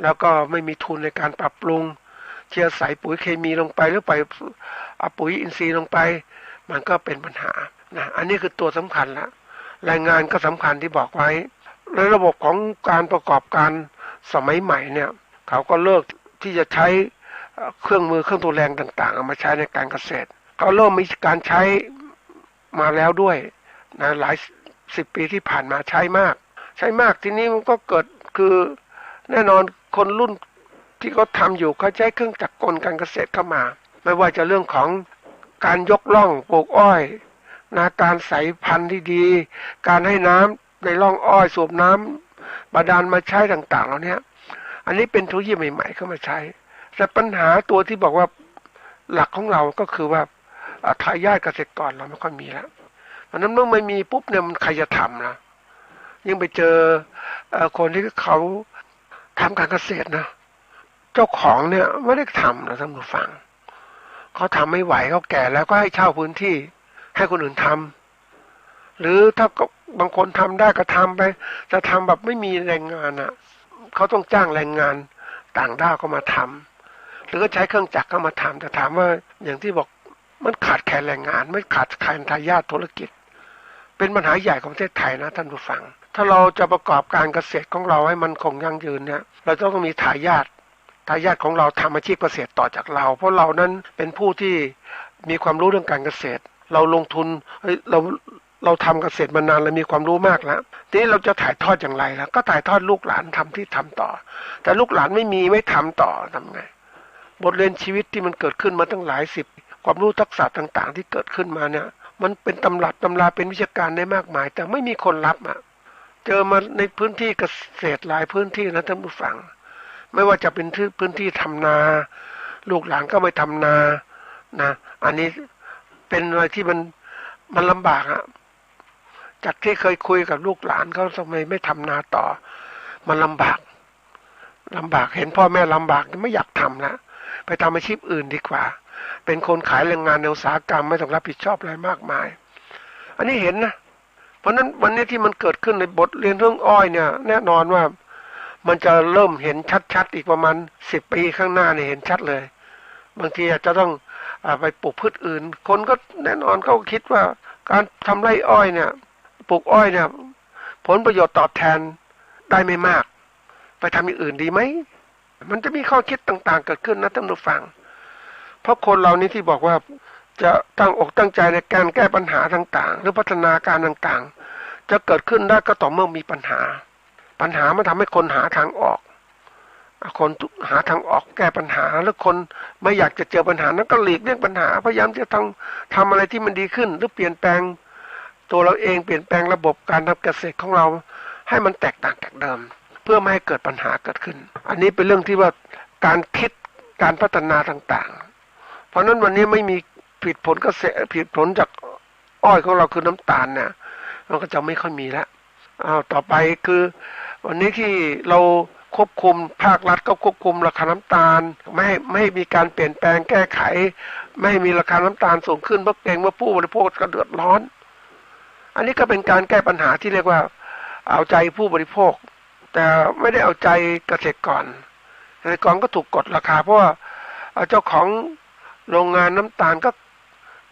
แล้วก็ไม่มีทุนในการปรับปรุงเชื่อใส่ปุ๋ยเคมีลงไปหรือไปเอาปุ๋ยอินทรีย์ลงไปมันก็เป็นปัญหานะอันนี้คือตัวสำคัญละแรงงานก็สำคัญที่บอกไว้ในระบบของการประกอบการสมัยใหม่เนี่ยเขาก็เลิกที่จะใช้เครื่องมือเครื่องตัวแรงต่างๆเอามาใช้ในการเกษตรเขาเริ่มมีการใช้มาแล้วด้วยนะหลายสิบปีที่ผ่านมาใช้มากทีนี้มันก็เกิดคือแน่นอนคนรุ่นที่เขาทำอยู่เขาใช้เครื่องจักรกลการเกษตรเข้ามาไม่ว่าจะเรื่องของการยกร่องปลูกอ้อยนะการใส่พันธุ์ที่ดีการให้น้ำในร่องอ้อยสูบน้ำบาดาลมาใช้ต่างๆเหล่านี้อันนี้เป็นเทคโนโลยีใหม่ๆเข้ามาใช้แต่ปัญหาตัวที่บอกว่าหลักของเราก็คือว่าทายาทเกษตรกรเราไม่ค่อยมีแล้วเพราะนั้นเมื่อไม่มีปุ๊บเนี่ยมันใครจะทำนะยิ่งไปเจอคนที่เขาทำการเกษตรนะเจ้าของเนี่ยไม่ได้ทำนะท่านผู้ฟังเขาทำไม่ไหวเขาแก่แล้วก็ให้เช่าพื้นที่ให้คนอื่นทำหรือถ้าบางคนทำได้ก็ทำไปจะทำแบบไม่มีแรงงานอ่ะเขาต้องจ้างแรงงานต่างด้าวก็มาทำหรือก็ใช้เครื่องจักรก็มาทำแต่ถามว่าอย่างที่บอกมันขาดแคลนแรงงานไม่ขาดแคลนทายาทธุรกิจเป็นปัญหาใหญ่ของประเทศไทยนะท่านผู้ฟังถ้าเราจะประกอบการเกษตรของเราให้มันคงยั่งยืนเนี่ยเราต้องมีทายาทของเราทำอาชีพเกษตรต่อจากเราเพราะเรานั้นเป็นผู้ที่มีความรู้เรื่องการเกษตรเราลงทุนเราทำเกษตรมานานเรามีความรู้มากแล้วทีนี้เราจะถ่ายทอดอย่างไรล่ะก็ถ่ายทอดลูกหลานทำที่ทำต่อแต่ลูกหลานไม่ทำต่อทำไงบทเรียนชีวิตที่มันเกิดขึ้นมาตั้งหลายสิบความรู้ทักษะต่างๆที่เกิดขึ้นมาเนี่ยมันเป็นตำราเป็นวิชาการได้มากมายแต่ไม่มีคนรับอ่ะเจอมาในพื้นที่เกษตรหลายพื้นที่นะท่านผู้ฟังไม่ว่าจะเป็นพื้นที่ทำนาลูกหลานก็ไม่ทำนานะอันนี้เป็นอะไรที่มันลำบากอะจากที่เคยคุยกับลูกหลานเขาทำไมไม่ทำนาต่อมันลำบากเห็นพ่อแม่ลำบากไม่อยากทำแล้วไปทำอาชีพอื่นดีกว่าเป็นคนขายแรงงานในอุตสาหกรรมไม่ต้องรับผิดชอบอะไรมากมายอันนี้เห็นนะเพราะนั้นวันนี้ที่มันเกิดขึ้นในบทเรียนเรื่องอ้อยเนี่ยแน่นอนว่ามันจะเริ่มเห็นชัดๆอีกประมาณ10 ปีข้างหน้าเนี่ยเห็นชัดเลยบางทีอาจจะต้องไปปลูกพืชอื่นคนก็แน่นอนเขาคิดว่าการทำไร่อ้อยเนี่ยปลูกอ้อยเนี่ยผลประโยชน์ตอบแทนได้ไม่มากไปทำอย่างอื่นดีไหมมันจะมีข้อคิดต่างๆเกิดขึ้นนะท่านผู้ฟังเพราะคนเรานี้ที่บอกว่าจะตั้งอกตั้งใจในการแก้ปัญหาต่างๆหรือพัฒนาการต่างๆจะเกิดขึ้นได้ก็ต่อเมื่อมีปัญหามันทำให้คนหาทางออกคนหาทางออกแก้ปัญหาแล้วคนไม่อยากจะเจอปัญหานั้นก็หลีกเลี่ยงปัญหาพยายามจะทำอะไรที่มันดีขึ้นหรือเปลี่ยนแปลงตัวเราเองเปลี่ยนแปลงระบบการทำเกษตรของเราให้มันแตกต่างจากเดิมเพื่อไม่ให้เกิดปัญหาเกิดขึ้นอันนี้เป็นเรื่องที่ว่าการคิดการพัฒนาต่างๆเพราะนั้นวันนี้ไม่มีผิดผลเกษตรผิดผลจากอ้อยของเราคือน้ำตาลเนี่ยมันก็จะไม่ค่อยมีแล้วต่อไปคือวันนี้ที่เราควบคุมภาครัฐก็ควบคุมราคาน้ำตาลไม่ให้มีการเปลี่ยนแปลงแก้ไขไม่ให้มีราคาน้ำตาลสูงขึ้นเพราะเกรงว่าผู้บริโภคจะเดือดร้อนอันนี้ก็เป็นการแก้ปัญหาที่เรียกว่าเอาใจผู้บริโภคแต่ไม่ได้เอาใจเกษตรกรก็ถูกกดราคาเพราะว่าเจ้าของโรงงานน้ำตาลก็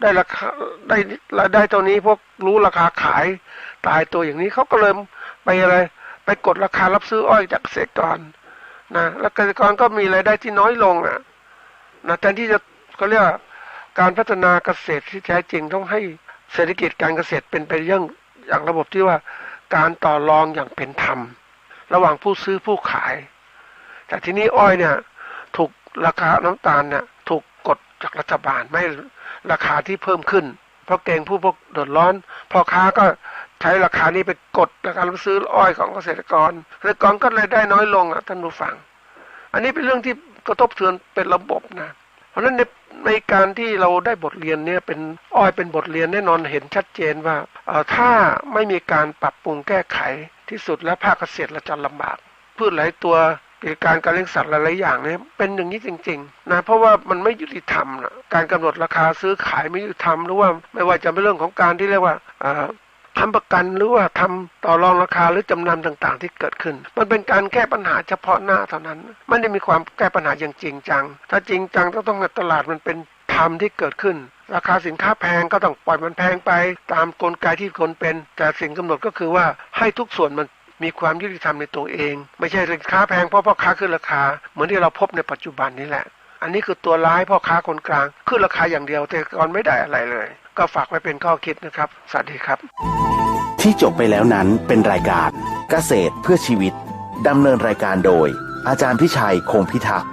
ได้ราคาได้รายได้ตัวนี้พวกรู้ราคาขายตายตัวอย่างนี้เขาก็เลยไปกดราคารับซื้ออ้อยจากเกษตรกรนะแล้วเกษตรกรก็มีรายได้ที่น้อยลงนะแทนที่จะเขาเรียกการพัฒนาเกษตรที่แท้จริงต้องให้เศรษฐกิจการเกษตรเป็นไปอย่างระบบที่ว่าการต่อรองอย่างเป็นธรรมระหว่างผู้ซื้อผู้ขายแต่ทีนี้อ้อยเนี่ยถูกราคาน้ำตาลเนี่ยถูกกดจากรัฐบาลไม่ราคาที่เพิ่มขึ้น เพราะเกรงผู้พวกเดือดร้อนพ่อค้าก็ใช้ราคานี้ไปกดราคาซื้ออ้อยของเกษตรกรก็เลยได้น้อยลงท่านผู้ฟังอันนี้เป็นเรื่องที่กระทบเทือนเป็นระบบนะเพราะฉะนั้นในการที่เราได้บทเรียนเนี่ยเป็นอ้อยเป็นบทเรียนแน่นอนเห็นชัดเจนว่าถ้าไม่มีการปรับปรุงแก้ไขที่สุดแล้วภาคเกษตรเราจะลำบากพืชหลายตัวกิจการเลี้ยงสัตว์หลายๆอย่างเนี่ยเป็นอย่างนี้จริงๆนะเพราะว่ามันไม่ยุติธรรมนะการกำหนดราคาซื้อขายไม่ยุติธรรมหรือว่าไม่ว่าจะเป็นเรื่องของการที่เรียกว่าทำประกันหรือว่าทำต่อรองราคาหรือจำนำต่างๆที่เกิดขึ้นมันเป็นการแก้ปัญหาเฉพาะหน้าเท่านั้นไม่ได้มีความแก้ปัญหาอย่างจริงจังถ้าจริงจังต้องในตลาดมันเป็นธรรมที่เกิดขึ้นราคาสินค้าแพงก็ต้องปล่อยมันแพงไปตามกลไกที่คนเป็นแต่สิ่งกำหนดก็คือว่าให้ทุกส่วนมันมีความยุติธรรมในตัวเองไม่ใช่สินค้าแพงเพราะพ่อค้าขึ้นราคาเหมือนที่เราพบในปัจจุบันนี้แหละอันนี้คือตัวร้ายพ่อค้าคนกลางขึ้นราคาอย่างเดียวแต่ก่อนไม่ได้อะไรเลยก็ฝากไว้เป็นข้อคิดนะครับสวัสดีครับที่จบไปแล้วนั้นเป็นรายการเกษตรเพื่อชีวิตดำเนินรายการโดยอาจารย์พิชัยคงพิทักษ์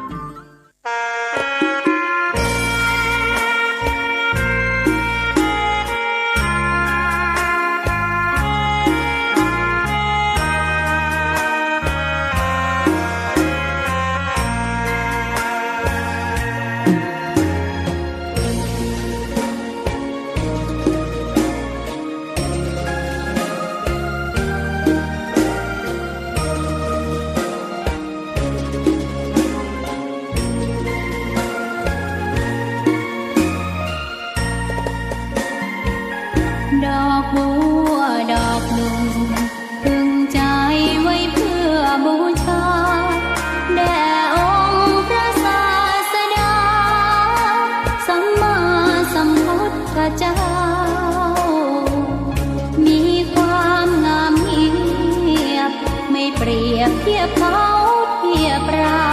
ดอกบัวดอกหนึ่งพึงใจไว้เพื่อบูชาแด่องค์พระศาสดาสัมมาสัมพุทธเจ้ามีความงามเงียบไม่เปรียบเทียบเขาเทียบเรา